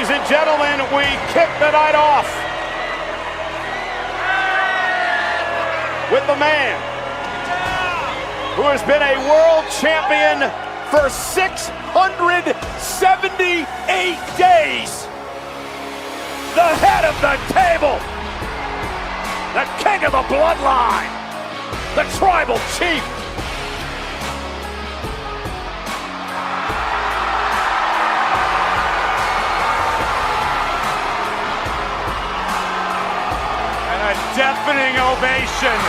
Ladies and gentlemen, we kick the night off with the man who has been a world champion for 678 days. The head of the table, the king of the bloodline, the tribal chief. And a deafening ovation.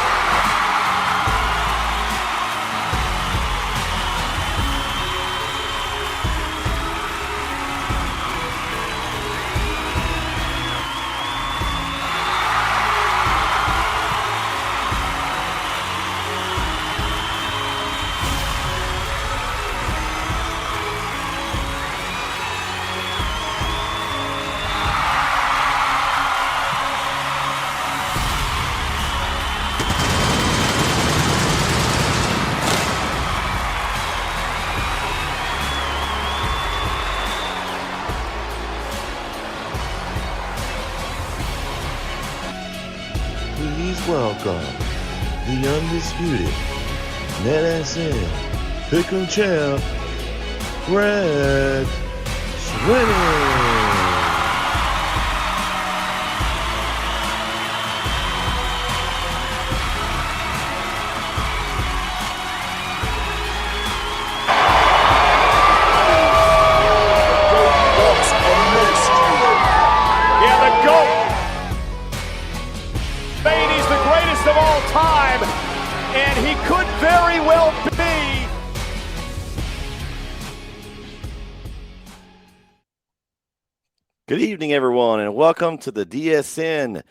Please welcome the undisputed NetSN Pick'em Champ, Bret Swinning. Yeah, the GOAT. He's the greatest of all time, and he could very well be. Good evening, everyone, and welcome to the DSN.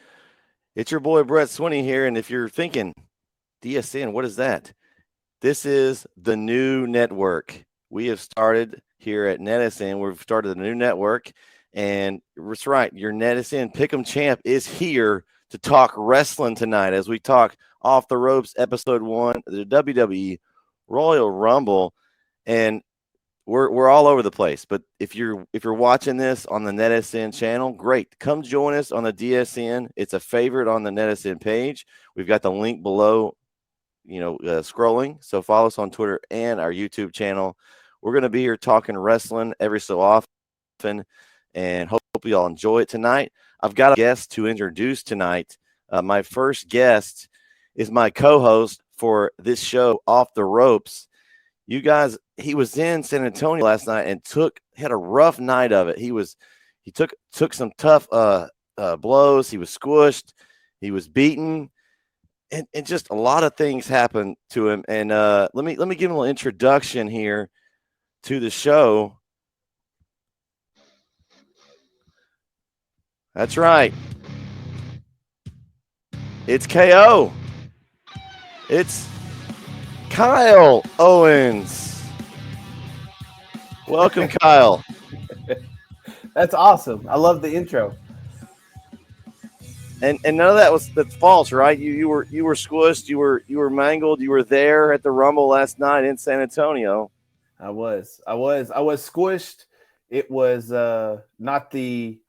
It's your boy Bret Swinning here, and if you're thinking, DSN, what is that? This is the new network. We have started here at NetSN. We've started a new network, and it's right, your NetSN Pick'em Champ is here to talk wrestling tonight as we talk Off the Ropes episode 1, the WWE Royal Rumble, and we're all over the place. But if you're watching this on the NetSN channel, great. Come join us on the DSN. It's a favorite on the NetSN page. We've got the link below, scrolling. So follow us on Twitter and our YouTube channel. We're going to be here talking wrestling every so often, and hope you all enjoy it tonight. I've got a guest to introduce tonight. My first guest is my co-host for this show, Off the Ropes. You guys, he was in San Antonio last night and had a rough night of it. He took some tough blows. He was squished. He was beaten, and just a lot of things happened to him. And let me give him a little introduction here to the show. That's right. It's KO. It's Kyle Owens. Welcome, Kyle. That's awesome. I love the intro. And none of that's false, right? You were squished, you were mangled, you were there at the Rumble last night in San Antonio. I was squished. It was not the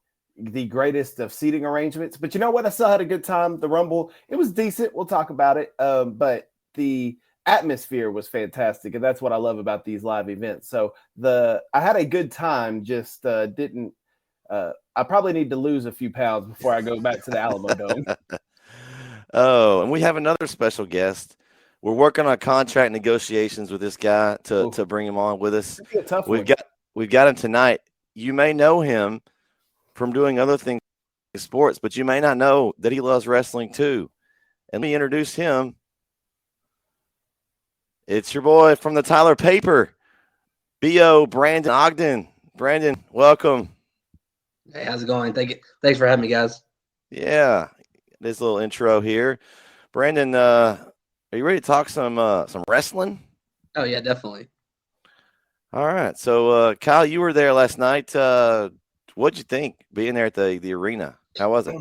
greatest of seating arrangements, but you know what? I still had a good time. The Rumble, it was decent. We'll talk about it. But the atmosphere was fantastic, and that's what I love about these live events. So I had a good time. Just didn't. I probably need to lose a few pounds before I go back to the Alamo Dome. Oh, and we have another special guest. We're working on contract negotiations with this guy to bring him on with us. We've got him tonight. You may know him from doing other things in sports, but you may not know that he loves wrestling too. And let me introduce him. It's your boy from the Tyler Paper, B.O. Brandon Ogden. Brandon, welcome. Hey, how's it going? Thanks for having me, guys. Yeah, this little intro here. Brandon, are you ready to talk some wrestling? Oh, yeah, definitely. All right. So, Kyle, you were there last night. What'd you think being there at the arena? How was it?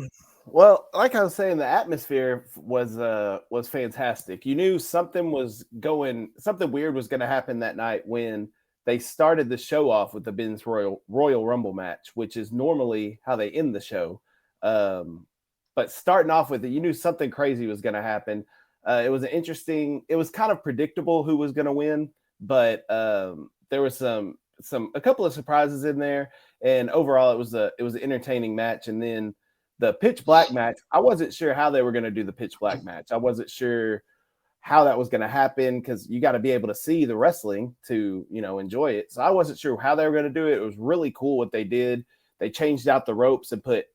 Well, like I was saying, the atmosphere was fantastic. You knew something weird was going to happen that night when they started the show off with the men's Royal Rumble match, which is normally how they end the show. But starting off with it, you knew something crazy was going to happen. It was kind of predictable who was going to win, but there was a couple of surprises in there, and overall it was an entertaining match. And then the pitch black match, I wasn't sure how they were going to do the pitch black match. I wasn't sure how that was going to happen because you got to be able to see the wrestling to, enjoy it. So I wasn't sure how they were going to do it. It was really cool what they did. They changed out the ropes and put,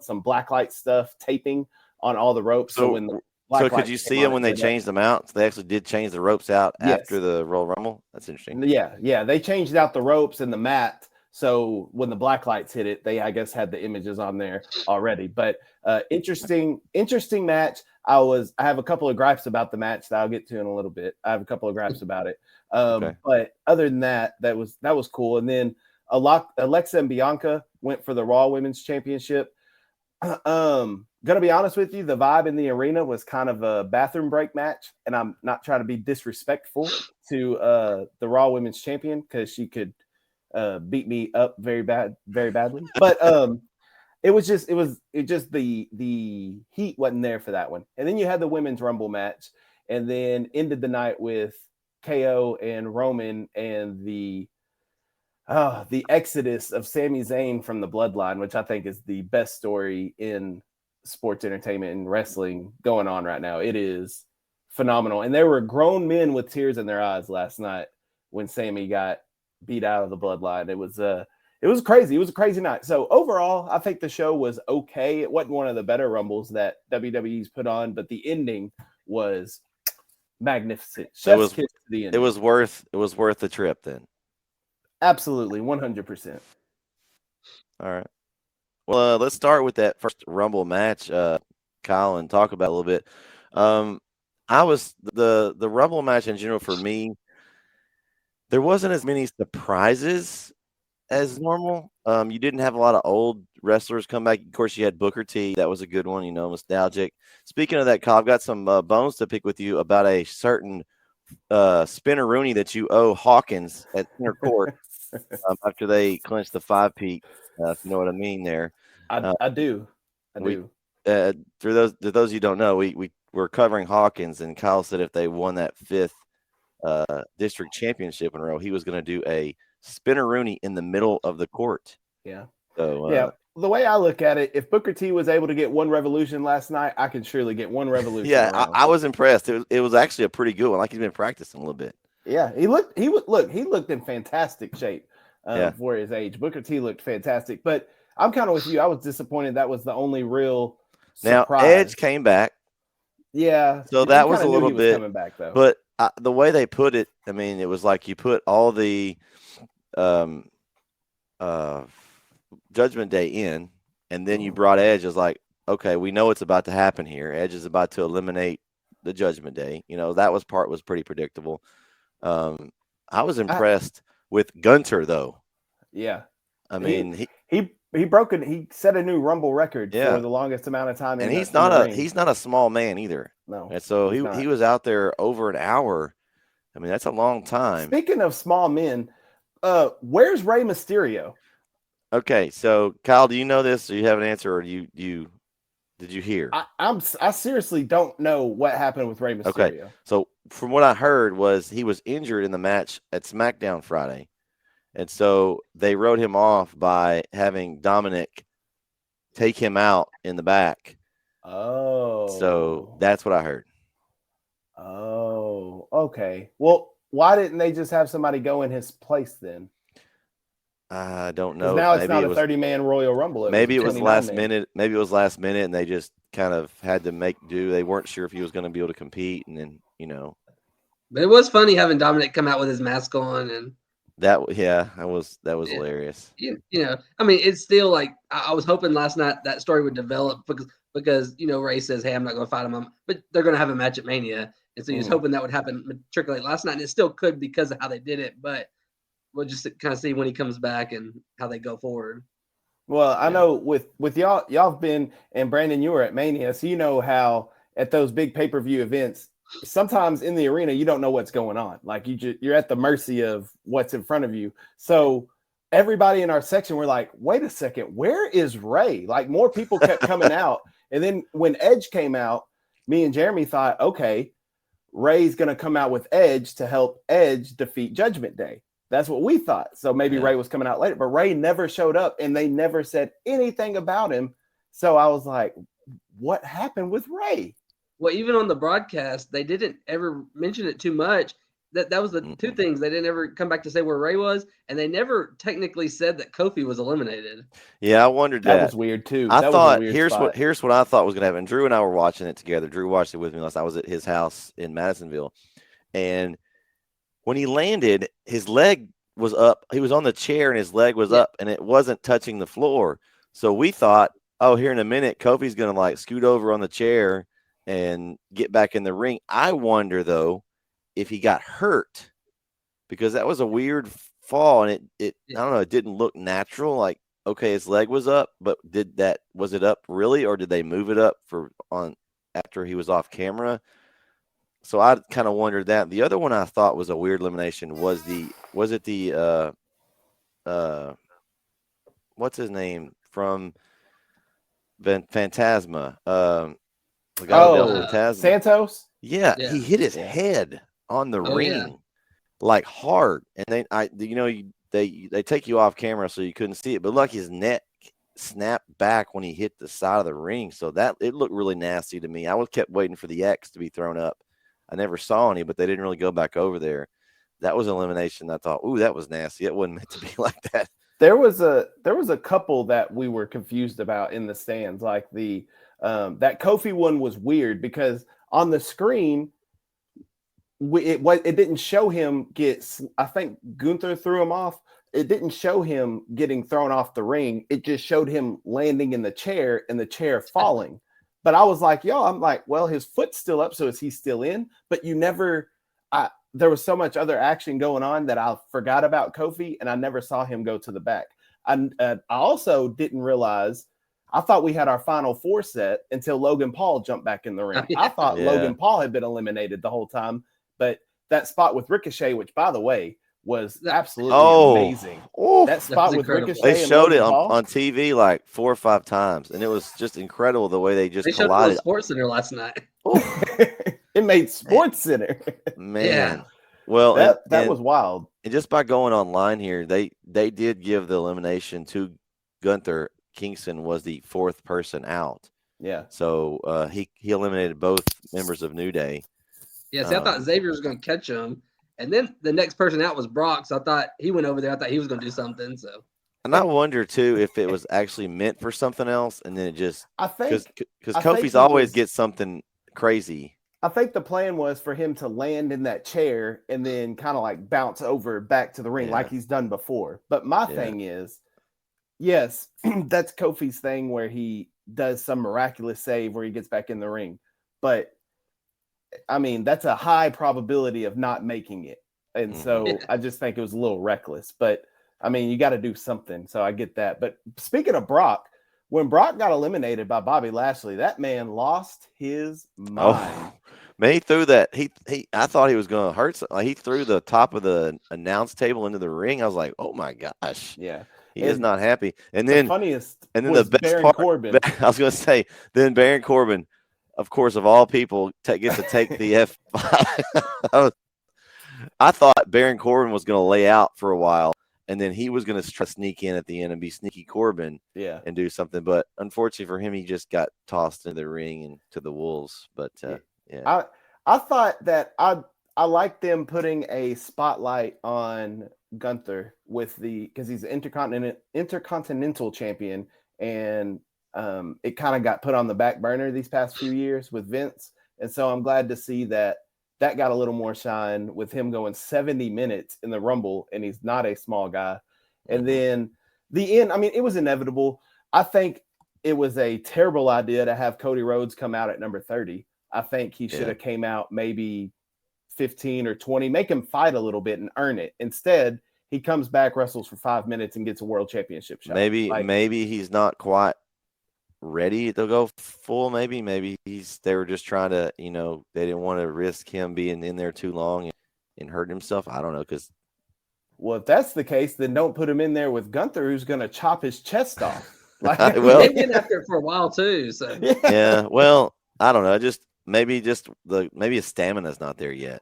some black light stuff taping on all the ropes. So when the So could you see them when they changed them out? So they actually did change the ropes out after the Royal Rumble? That's interesting. Yeah. They changed out the ropes and the mat. So when the black lights hit it, they, I guess, had the images on there already. But interesting match. I have a couple of gripes about the match that I'll get to in a little bit. I have a couple of gripes about it. Okay. But other than that, that was cool. And then Alexa and Bianca went for the Raw Women's Championship. Gonna be honest with you, the vibe in the arena was kind of a bathroom break match, and I'm not trying to be disrespectful to the Raw Women's Champion because she could beat me up very badly. But it was just the heat wasn't there for that one. And then you had the Women's Rumble match, and then ended the night with KO and Roman and the exodus of Sami Zayn from the Bloodline, which I think is the best story in sports entertainment and wrestling going on right now. It is phenomenal. And there were grown men with tears in their eyes last night when Sami got beat out of the Bloodline. It was crazy. It was a crazy night. So overall, I think the show was okay. It wasn't one of the better Rumbles that WWE's put on, but the ending was magnificent. Chef's kiss to the ending. It was worth the trip then. Absolutely, 100%. All right. Well, let's start with that first Rumble match, Kyle, and talk about it a little bit. The Rumble match in general for me, there wasn't as many surprises as normal. You didn't have a lot of old wrestlers come back. Of course, you had Booker T. That was a good one, nostalgic. Speaking of that, Kyle, I've got some bones to pick with you about a certain spinner-rooney that you owe Hawkins at center court after they clinched the 5-peat. If you know what I mean there. I do. For those you don't know, we were covering Hawkins, and Kyle said if they won that 5th district championship in a row, he was going to do a spinner-rooney in the middle of the court. Yeah. So the way I look at it, if Booker T was able to get one revolution last night, I can surely get one revolution. Yeah, I was impressed. It was actually a pretty good one. Like he's been practicing a little bit. Yeah, he looked in fantastic shape for his age. Booker T looked fantastic, but I'm kind of with you. I was disappointed that was the only real surprise. Now Edge came back. Yeah, so that was a little bit coming back though. But the way they put it, I mean, it was like you put all the Judgment Day in, and then you brought Edge as like, okay, we know what's about to happen here. Edge is about to eliminate the Judgment Day. that was pretty predictable. I was impressed with Gunter though. Yeah, I mean he set a new Rumble record for the longest amount of time, and he's not a small man either. No, and so he was out there over an hour. I mean, that's a long time. Speaking of small men, where's Rey Mysterio? Okay, so Kyle, do you know this? Do you have an answer, or did you hear? I seriously don't know what happened with Rey Mysterio. Okay, so from what I heard was he was injured in the match at SmackDown Friday, and so they wrote him off by having Dominic take him out in the back. Oh, so that's what I heard. Oh, okay. Well, why didn't they just have somebody go in his place then? I don't know. Now it's not a 30-man Royal Rumble. Maybe it was last minute. Maybe it was last minute, and they just kind of had to make do. They weren't sure if he was going to be able to compete, and then But it was funny having Dominic come out with his mask on, and that was hilarious. I mean, it's still like I was hoping last night that story would develop because Ray says, "Hey, I'm not going to fight him," but they're going to have a match at Mania, and so he was hoping that would happen matriculate last night, and it still could because of how they did it, but. We'll just kind of see when he comes back and how they go forward. Well, I know with y'all have been, and Brandon, you were at Mania, so you know how at those big pay-per-view events, sometimes in the arena you don't know what's going on. Like you're at the mercy of what's in front of you. So everybody in our section were like, wait a second, where is Ray? Like more people kept coming out. And then when Edge came out, me and Jeremy thought, okay, Ray's going to come out with Edge to help Edge defeat Judgment Day. That's what we thought. So maybe Ray was coming out later, but Ray never showed up and they never said anything about him. So I was like, what happened with Ray? Well, even on the broadcast, they didn't ever mention it too much. That was the two things. They didn't ever come back to say where Ray was, and they never technically said that Kofi was eliminated. Yeah, I wondered that. That was weird too. I that thought was a weird here's what I thought was going to happen. Drew and I were watching it together. Drew watched it with me last night. I was at his house in Madisonville, and when he landed, his leg was up. He was on the chair, and his leg was up, and it wasn't touching the floor. So we thought, oh, here in a minute, Kofi's going to like scoot over on the chair and get back in the ring. I wonder though if he got hurt, because that was a weird fall, and it I don't know, it didn't look natural. Like, okay, his leg was up, but was it up really, or did they move it up after he was off camera? So I kind of wondered that. The other one I thought was a weird elimination was the what's his name from Phantasma? The guy with Phantasma. Santos? Yeah, he hit his head on the ring like hard, and they take you off camera so you couldn't see it, but look, his neck snapped back when he hit the side of the ring, so that it looked really nasty to me. I kept waiting for the X to be thrown up. I never saw any, but they didn't really go back over there. That was an elimination. I thought, ooh, that was nasty. It wasn't meant to be like that. There was a couple that we were confused about in the stands, like the that Kofi one was weird because on the screen it didn't show him I think Gunther threw him off. It didn't show him getting thrown off the ring. It just showed him landing in the chair and the chair falling. But I was like, I'm like, well, his foot's still up, so is he still in? But there was so much other action going on that I forgot about Kofi, and I never saw him go to the back. I also didn't realize, I thought we had our final four set until Logan Paul jumped back in the ring. I thought Logan Paul had been eliminated the whole time, but that spot with Ricochet, which by the way was absolutely amazing. That spot with Ricochet, they showed it on TV like 4 or 5 times, and it was just incredible the way they showed it collided. on Sports Center last night. It made Sports Center. Man. Yeah. Well, that was wild. And just by going online here, they did give the elimination to Gunther. Kingston was the 4th person out. Yeah. So he eliminated both members of New Day. Yeah, see, I thought Xavier was going to catch him. And then the next person out was Brock. So I thought he went over there. I thought he was going to do something. So. And I wonder, too, if it was actually meant for something else. And then it just – I think – because Kofi's always gets something crazy. I think the plan was for him to land in that chair and then kind of like bounce over back to the ring like he's done before. But my thing is, yes, that's Kofi's thing where he does some miraculous save where he gets back in the ring. But, I mean, that's a high probability of not making it. And so I just think it was a little reckless. But, I mean, you got to do something. So I get that. But speaking of Brock, when Brock got eliminated by Bobby Lashley, that man lost his mind. Man, he threw that. I thought he was going to hurt. Like, he threw the top of the announce table into the ring. I was like, oh my gosh. Yeah. He is not happy. And then the best Baron part, Corbin. I was going to say, then Baron Corbin, of course, of all people, gets to take the F5. I thought Baron Corbin was going to lay out for a while, and then he was going to try to sneak in at the end and be sneaky Corbin and do something. But unfortunately for him, he just got tossed into the ring and to the wolves. But yeah. I thought that I like them putting a spotlight on Gunther because he's an intercontinental champion, and it kind of got put on the back burner these past few years with Vince. And so I'm glad to see that got a little more shine with him going 70 minutes in the Rumble, and he's not a small guy. And then the end, I mean, it was inevitable. I think it was a terrible idea to have Cody Rhodes come out at number 30. I think he should have came out maybe 15 or 20, make him fight a little bit and earn it. Instead, he comes back, wrestles for 5 minutes, and gets a world championship shot. Maybe he's not quite ready to go full. Maybe they were just trying to, they didn't want to risk him being in there too long and hurting himself. I don't know, because Well, if that's the case, then don't put him in there with Gunther, who's going to chop his chest off. Well, They've been after it for a while too. So yeah. Well, I don't know. Maybe his stamina's not there yet.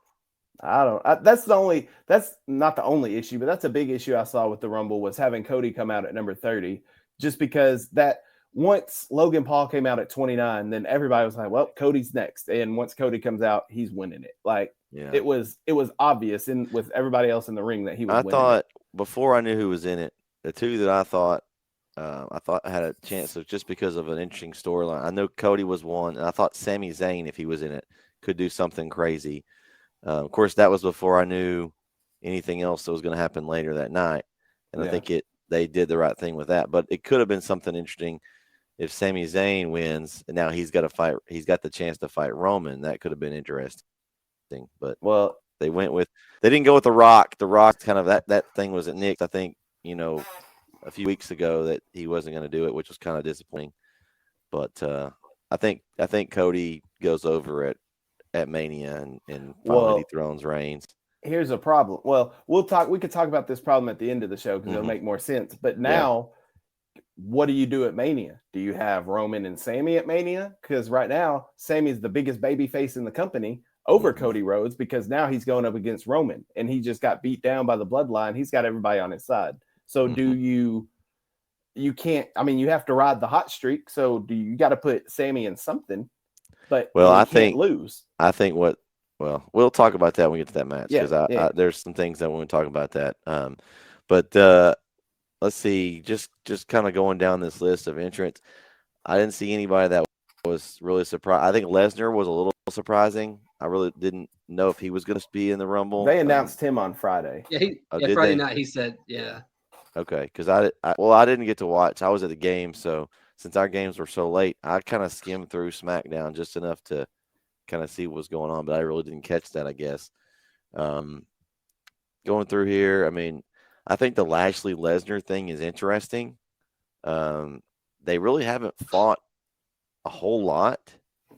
That's not the only issue, but that's a big issue I saw with the Rumble was having Cody come out at number 30, just because that once Logan Paul came out at 29, then everybody was like, well, Cody's next. And once Cody comes out, he's winning it. Like, Yeah. it was obvious with everybody else in the ring that he was winning. I thought before I knew who was in it, the two that I thought had a chance of, just because of an interesting storyline. I know Cody was one, and I thought Sami Zayn, if he was in it, could do something crazy. Of course, that was before I knew anything else that was going to happen later that night, and I think they did the right thing with that. But it could have been something interesting if Sami Zayn wins, and now he's got the chance to fight Roman. That could have been interesting. But they didn't go with The Rock. The Rock kind of that thing was at Nick's, I think, a few weeks ago, that he wasn't going to do it, which was kind of disappointing. But I think Cody goes over at Mania and finally dethrones Reigns. Here's a problem. Well, we could talk about this problem at the end of the show because it'll make more sense. But now, what do you do at Mania? Do you have Roman and Sami at Mania? Because right now, Sami's the biggest baby face in the company over Cody Rhodes, because now he's going up against Roman, and he just got beat down by the Bloodline. He's got everybody on his side. So do you can't, you have to ride the hot streak. So you got to put Sami in something, but I think lose. We'll talk about that when we get to that match, because there's some things that when we talk about that. But let's see, just kind of going down this list of entrants, I didn't see anybody that was really surprised. I think Lesnar was a little surprising. I really didn't know if he was going to be in the Rumble. They announced him on Friday. Friday night he said, yeah. Okay, because I didn't get to watch. I was at the game, so since our games were so late, I kind of skimmed through SmackDown just enough to kind of see what was going on, but I really didn't catch that, I guess. Going through here, I think the Lashley Lesnar thing is interesting. They really haven't fought a whole lot.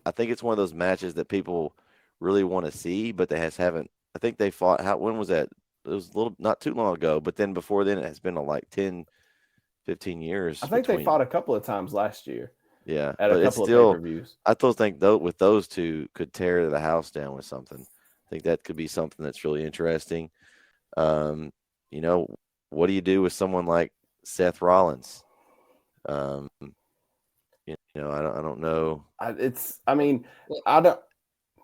I think it's one of those matches that people really want to see, but they haven't. I think they fought. When was that? It was not too long ago, but then before then, it has been like 10, 15 years. I think they fought a couple of times last year. Yeah, at a couple of pay-per-views. I still think with those two could tear the house down with something. I think that could be something that's really interesting. What do you do with someone like Seth Rollins? I don't know. I don't.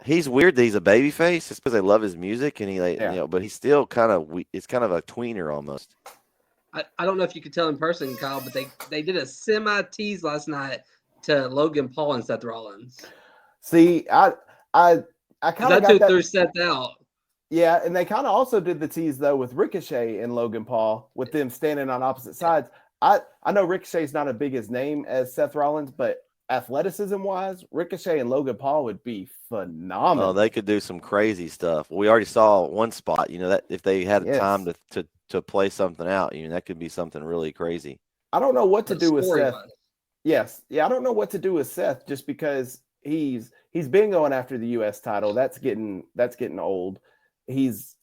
He's weird that he's a babyface. It's because they love his music, and but he's still it's kind of a tweener almost. I don't know if you could tell in person, Kyle, but they did a semi-tease last night to Logan Paul and Seth Rollins. See, I kind of got that through Seth out. Yeah, and they kind of also did the tease though with Ricochet and Logan Paul, with them standing on opposite sides. I know Ricochet's not as big a name as Seth Rollins, but athleticism wise, Ricochet and Logan Paul would be phenomenal. Oh, they could do some crazy stuff. We already saw one spot, that if they had time to play something out, that could be something really crazy. I don't know what to do with Seth. Yes. Yeah, I don't know what to do with Seth, just because he's been going after the US title. That's getting old. There's,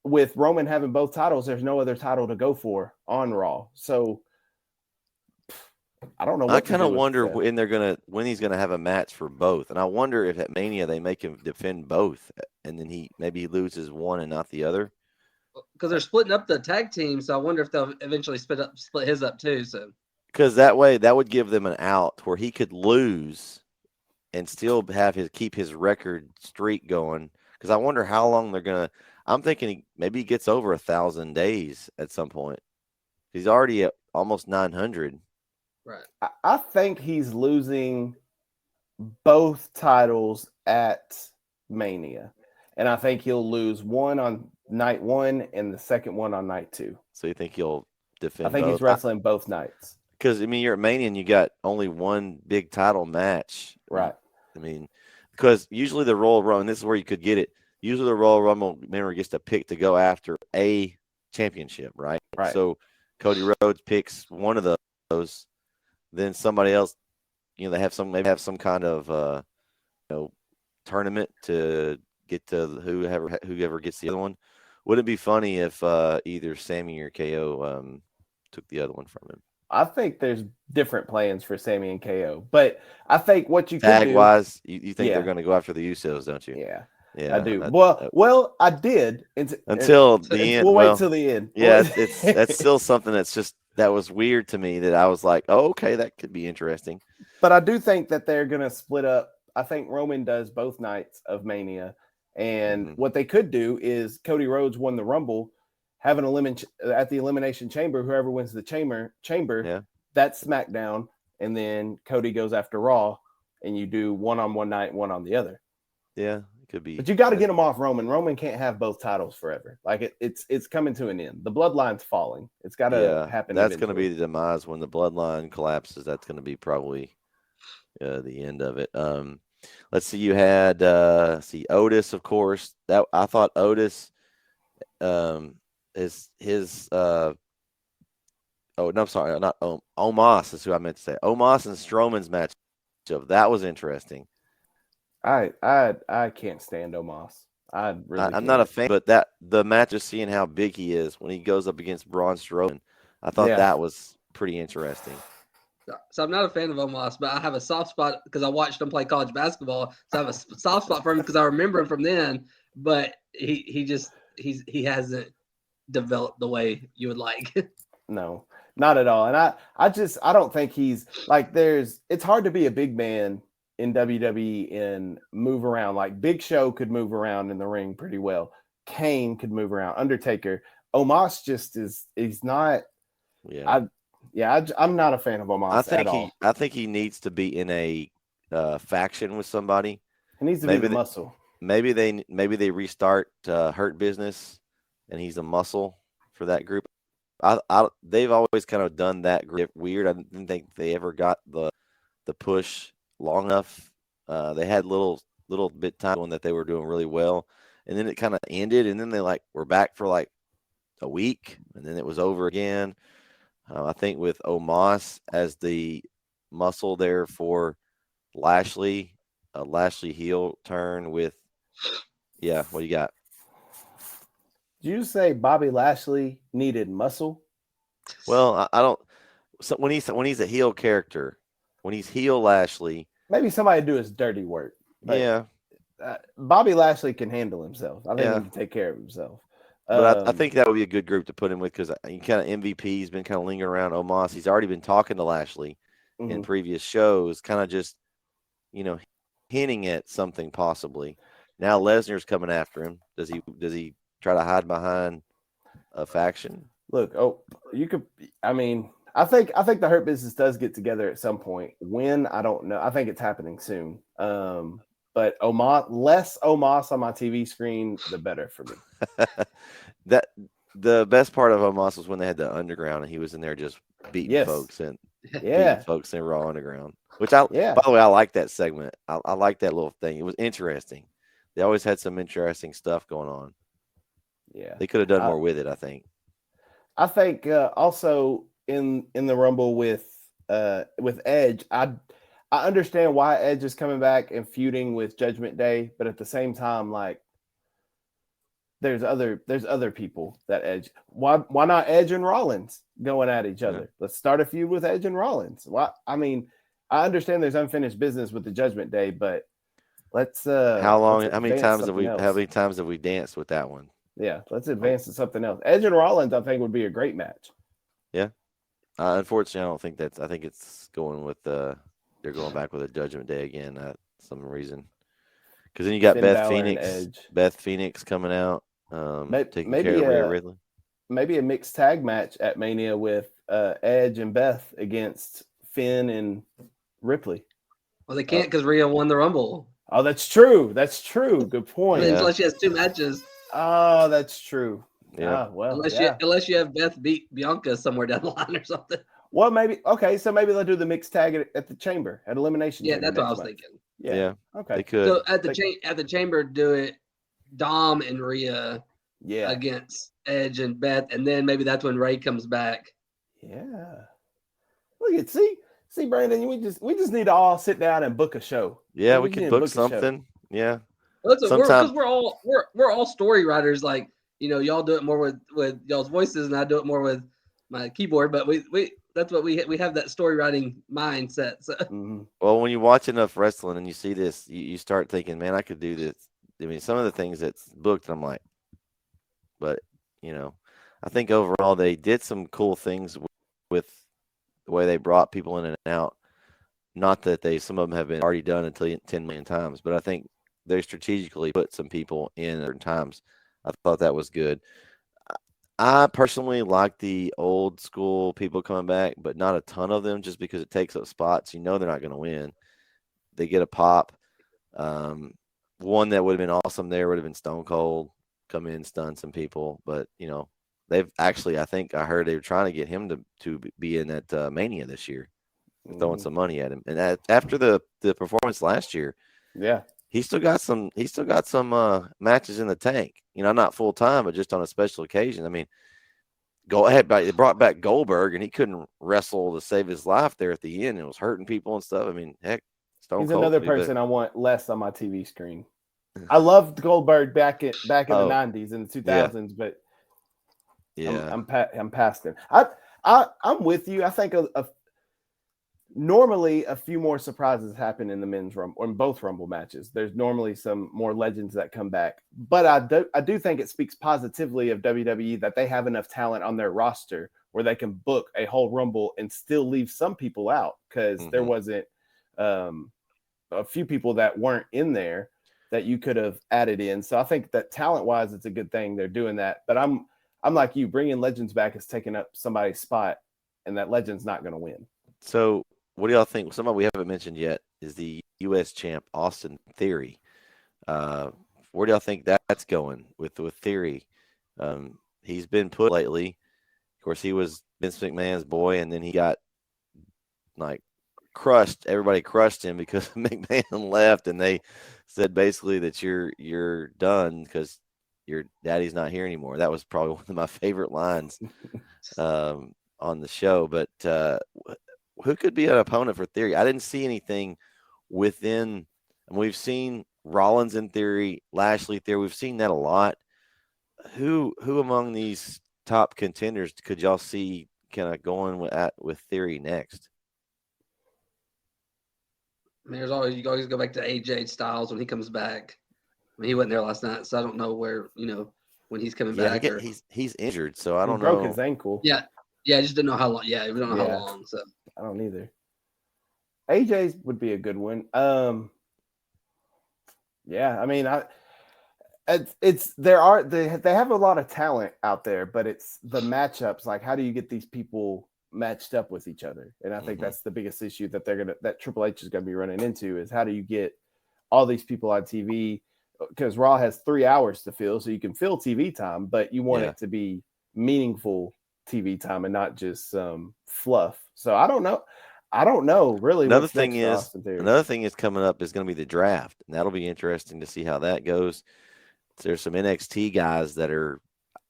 with Roman having both titles, there's no other title to go for on Raw. So I don't know. I kind of wonder when he's gonna have a match for both, and I wonder if at Mania they make him defend both, and then he loses one and not the other. Because they're splitting up the tag team, so I wonder if they'll eventually split his up too. So because that way that would give them an out where he could lose and still keep his record streak going. Because I wonder how long they're gonna. I'm thinking maybe he gets over 1,000 days at some point. He's already at almost 900. Right. I think he's losing both titles at Mania, and I think he'll lose one on night one and the second one on night two. So you think he'll defend? I think both? He's wrestling both nights. Because you're at Mania and you got only one big title match, right? Because usually the Royal Rumble, and this is where you could get it. Usually the Royal Rumble member gets to pick to go after a championship, right? Right. So Cody Rhodes picks one of those. Then somebody else they have some kind of tournament to get to whoever gets the other one. Wouldn't it be funny if either Sammy or KO took the other one from him? I think there's different plans for Sammy and KO, but I think what you could Tag do, wise, you think Yeah. they're going to go after the Usos, don't you? yeah, Yeah, I do. Well, I did until the end. We'll wait Well, till the end. yeah, that's still something that was weird to me that I was like, oh, okay, that could be interesting. But I do think that they're going to split up. I think Roman does both nights of Mania, and what they could do is Cody Rhodes won the Rumble, have an at the Elimination Chamber. Whoever wins the chamber, Yeah. that's SmackDown, and then Cody goes after Raw, and you do one on one night, one on the other. Yeah, it could be. But you got to get them off Roman. Roman can't have both titles forever. Like it's coming to an end. The bloodline's falling. It's got to happen. That's going to be the demise when the bloodline collapses. That's going to be probably the end of it. Let's see. You had Otis, of course. That I thought Otis is his. Oh no, I'm sorry, not Omos is who I meant to say. Omos and Strowman's match. That was interesting. I can't stand Omos. I'm not a fan, but the match of seeing how big he is when he goes up against Braun Strowman, I thought that was pretty interesting. So I'm not a fan of Omos, but I have a soft spot because I watched him play college basketball. So I have a soft spot for him because I remember him from then. But he hasn't developed the way you would like. No, not at all. And I don't think he's like it's hard to be a big man in WWE and move around. Like Big Show could move around in the ring pretty well. Kane could move around. Undertaker. Omos just he's not. Yeah. I'm not a fan of Omos at all. I think he needs to be in a faction with somebody. He needs to be the muscle. Maybe they restart Hurt Business, and he's a muscle for that group. They've always kind of done that group weird. I didn't think they ever got the push long enough. They had little bit time when that they were doing really well, and then it kind of ended, and then they were back for like a week, and then it was over again. I think with Omos as the muscle there for Lashley, a Lashley heel turn with, what do you got? Did you say Bobby Lashley needed muscle? Well, I don't. So when he's a heel character, when he's heel Lashley, maybe somebody do his dirty work. Bobby Lashley can handle himself. I think he can take care of himself. But I think that would be a good group to put him with because he kind of MVP's been kind of lingering around Omos. He's already been talking to Lashley in previous shows, kind of just, hinting at something possibly. Now Lesnar's coming after him. Does he try to hide behind a faction? Look, you could. I mean, I think the Hurt Business does get together at some point. When I don't know. I think it's happening soon. But less Omos on my TV screen, the better for me. That the best part of Omos was when they had the underground and he was in there just beating folks and beating folks in Raw Underground. Which by the way, I like that segment. I like that little thing. It was interesting. They always had some interesting stuff going on. Yeah, they could have done more with it. I think. I think also in the Rumble with Edge, I understand why Edge is coming back and feuding with Judgment Day, but at the same time, there's other people that Edge. Why not Edge and Rollins going at each other? Yeah. Let's start a feud with Edge and Rollins. Why? I mean, I understand there's unfinished business with the Judgment Day, but let's. How many times have we danced with that one? Yeah, let's advance to something else. Edge and Rollins, I think, would be a great match. Yeah, unfortunately, I don't think that's. I think it's going with they're going back with a Judgment Day again for some reason. Because then you got Beth Phoenix coming out, taking care of Rhea Ripley. Maybe a mixed tag match at Mania with Edge and Beth against Finn and Ripley. Well, they can't because Rhea won the Rumble. Oh, that's true. That's true. Good point. Unless she has two matches. Oh, that's true. Yeah. Unless you have Beth beat Bianca somewhere down the line or something. Well, maybe. Okay, so maybe they'll do the mixed tag at the Chamber at Elimination. Yeah, that's what I was thinking. Yeah. Okay. They could. So at the Chamber, do it Dom and Rhea. Yeah. Against Edge and Beth, and then maybe that's when Ray comes back. Yeah. Look at see See, Brandon, we just need to all sit down and book a show. Yeah, we just could need to book a show. something. Yeah. Because we're all story writers. Like, y'all do it more with y'all's voices, and I do it more with my keyboard. But we that's what we have, that story writing mindset. So. Mm-hmm. Well, when you watch enough wrestling and you see this, you start thinking, man, I could do this. I mean, some of the things that's booked, I'm like, but I think overall they did some cool things with the way they brought people in and out. Not that some of them have been already done until 10 million times, but I think they strategically put some people in at certain times. I thought that was good. I personally like the old school people coming back, but not a ton of them just because it takes up spots. They're not going to win. They get a pop. One that would have been awesome there would have been Stone Cold, come in, stun some people. But, they've actually, I think I heard they were trying to get him to be in that Mania this year, throwing some money at him. And after the performance last year, yeah, he still got some matches in the tank. Not full time, but just on a special occasion. I mean, they brought back Goldberg, and he couldn't wrestle to save his life there at the end. It was hurting people and stuff. I mean, heck, Stone he's Cold another person I want less on my TV screen. I loved Goldberg back in the 90s and the 2000s, but yeah, I'm past him. I'm with you. I think normally a few more surprises happen in the men's rumble or in both rumble matches. There's normally some more legends that come back, but I do think it speaks positively of WWE that they have enough talent on their roster where they can book a whole rumble and still leave some people out, because there wasn't a few people that weren't in there that you could have added in. So I think that talent wise, it's a good thing they're doing that. But I'm like you, bringing legends back is taking up somebody's spot, and that legend's not going to win. So what do y'all think? Somebody we haven't mentioned yet is the U.S. champ, Austin Theory. Where do y'all think that's going with Theory? He's been put lately. Of course, he was Vince McMahon's boy, and then he got crushed. Everybody crushed him because McMahon left, and they said basically that you're done because your daddy's not here anymore. That was probably one of my favorite lines on the show. But who could be an opponent for Theory? I didn't see anything within. And we've seen Rollins in Theory, Lashley Theory. We've seen that a lot. Who among these top contenders could y'all see kind of going with Theory next? I mean, you always go back to AJ Styles when he comes back. I mean, he wasn't there last night, so I don't know where when he's coming back. He's injured, so I don't know. Broke his ankle. Yeah, I just didn't know how long. Yeah, we don't know how long. So I don't either. AJ's would be a good one. Yeah, I mean, they have a lot of talent out there, but it's the matchups. Like, how do you get these people matched up with each other? And I think that's the biggest issue that Triple H is gonna be running into, is how do you get all these people on TV? Because Raw has 3 hours to fill, so you can fill TV time, but you want it to be meaningful TV time and not just fluff. So I don't know really. Another thing is coming up is going to be the draft, and that'll be interesting to see how that goes. There's some NXT guys that are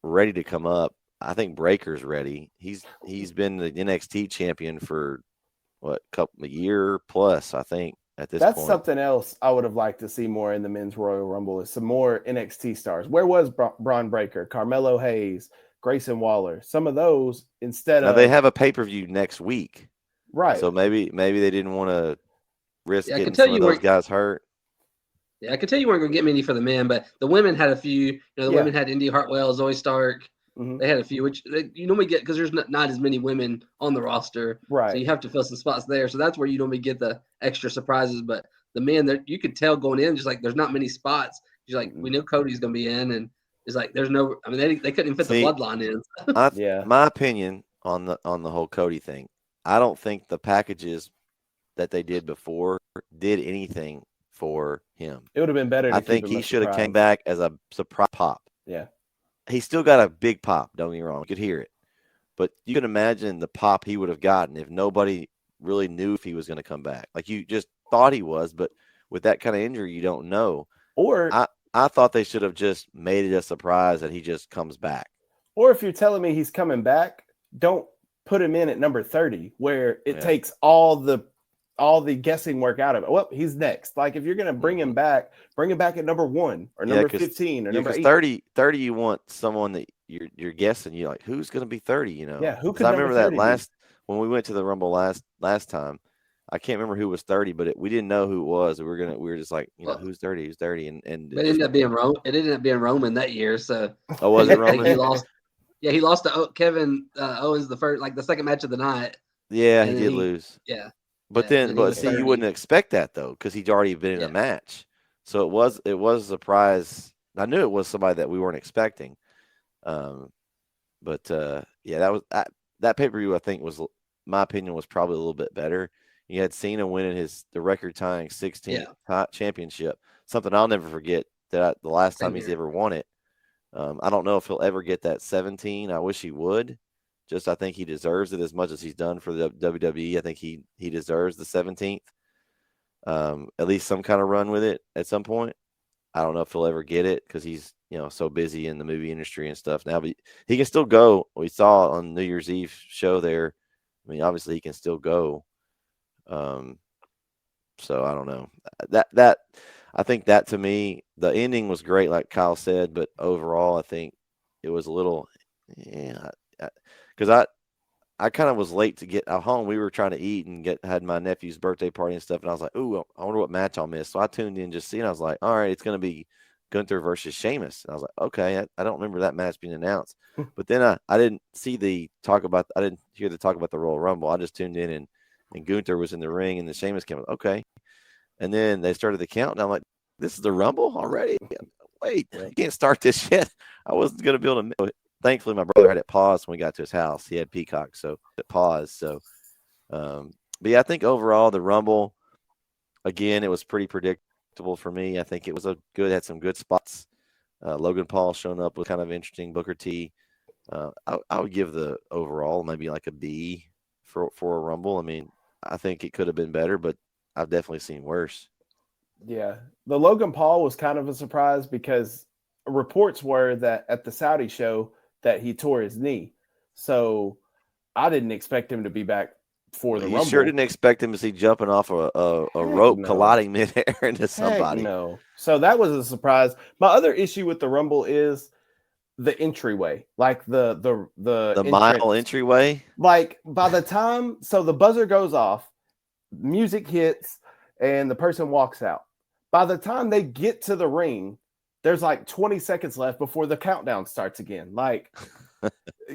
ready to come up. I think Breaker's ready. He's been the NXT champion for a year plus, I think. That's something else I would have liked to see more in the men's Royal Rumble, is some more NXT stars. Where was Braun Breaker, Carmelo Hayes, Grayson Waller? Some of those now they have a pay-per-view next week. Right. So maybe they didn't want to risk getting some of those guys hurt. Yeah, I could tell you weren't going to get many for the men, but the women had a few. The women had Indy Hartwell, Zoe Stark. They had a few, which you normally get because there's not as many women on the roster. Right. So you have to fill some spots there. So that's where you normally get the extra surprises. But the men, you could tell going in, just like there's not many spots. Just like we knew Cody's going to be in, and it's like there's no. I mean, they couldn't even fit the bloodline in. My opinion on the whole Cody thing, I don't think the packages that they did before did anything for him. It would have been better. I think he should have came back as a surprise pop. Yeah. He still got a big pop, don't get me wrong. You could hear it. But you can imagine the pop he would have gotten if nobody really knew if he was going to come back. Like, you just thought he was, but with that kind of injury, you don't know. Or I thought they should have just made it a surprise that he just comes back. Or if you're telling me he's coming back, don't put him in at number 30, where it takes all the guessing work out of it. Well, he's next. Like if you're going to bring him back at number 1 or number 15 or number 8. 30, you want someone that you're guessing. You're like, who's going to be 30? You know? Yeah, who could I remember that be? When we went to the Rumble last time. I can't remember who was 30, but we didn't know who it was. We were just like, who's 30? Who's 30? And it ended up being Roman. It ended up being Roman that year. So was it Roman? He lost. Yeah, he lost to Kevin Owens the second match of the night. Yeah, he did lose. Yeah, but see, you wouldn't expect that though, because he'd already been in a match. So it was a surprise. I knew it was somebody that we weren't expecting. But that was that pay-per-view. I think my opinion was probably a little bit better. You had Cena winning the record-tying 16th championship, something I'll never forget. The last time he's ever won it. I don't know if he'll ever get that 17. I wish he would. I think he deserves it as much as he's done for the WWE. I think he deserves the 17th. At least some kind of run with it at some point. I don't know if he'll ever get it because he's so busy in the movie industry and stuff now. But he can still go. We saw on New Year's Eve show there. I mean, obviously he can still go. So I don't know that I think that to me, the ending was great, like Kyle said, but overall I think it was a little, because I kind of was late to get out home. We were trying to eat and had my nephew's birthday party and stuff. And I was like, ooh, I wonder what match I'll miss. So I tuned in just seeing, I was like, all right, it's going to be Gunther versus Sheamus. And I was like, okay, I don't remember that match being announced, but then I didn't see I didn't hear the talk about the Royal Rumble. I just tuned in and Gunther was in the ring and the Sheamus came up. Okay. And then they started the count and I'm like, this is the Rumble already? Wait, you can't start this yet. I wasn't going to be able to. Thankfully, my brother had it paused when we got to his house. He had Peacock, so it paused. So, but yeah, I think overall the Rumble, again, it was pretty predictable for me. I think it was had some good spots. Logan Paul showing up was kind of interesting. Booker T. I would give the overall maybe like a B for a Rumble. I mean, I think it could have been better, but I've definitely seen worse. Yeah. The Logan Paul was kind of a surprise because reports were that at the Saudi show that he tore his knee. So I didn't expect him to be back for the Rumble. You sure didn't expect him to see jumping off a rope colliding midair into somebody. No. So that was a surprise. My other issue with the Rumble is the entryway, like the mile entryway. Like by the time, so the buzzer goes off, music hits, and the person walks out. By the time they get to the ring, there's like 20 seconds left before the countdown starts again. Like,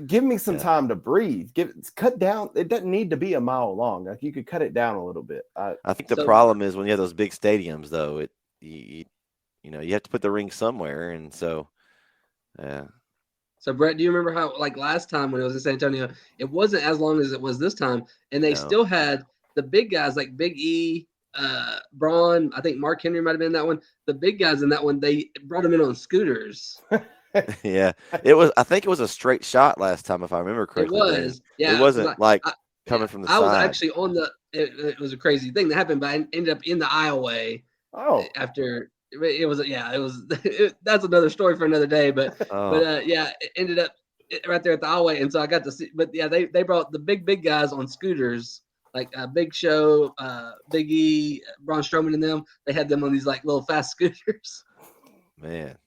give me some time to breathe. Cut down. It doesn't need to be a mile long. Like you could cut it down a little bit. I think the problem is when you have those big stadiums, though, you have to put the ring somewhere, and so yeah. So Brett, do you remember how like last time when it was in San Antonio, it wasn't as long as it was this time, and they still had the big guys like Big E, Braun. I think Mark Henry might have been in that one. The big guys in that one, they brought them in on scooters. Yeah, it was. I think it was a straight shot last time, if I remember correctly. It was. Yeah, it wasn't coming from the side. I was actually on the. It was a crazy thing that happened, but I ended up in the aisleway. Oh, after it was. Yeah, it was. That's another story for another day. But it ended up right there at the aisleway, and so I got to see. But yeah, they brought the big guys on scooters. Like Big Show, Big E, Braun Strowman, and them, they had them on these like little fast scooters. Man,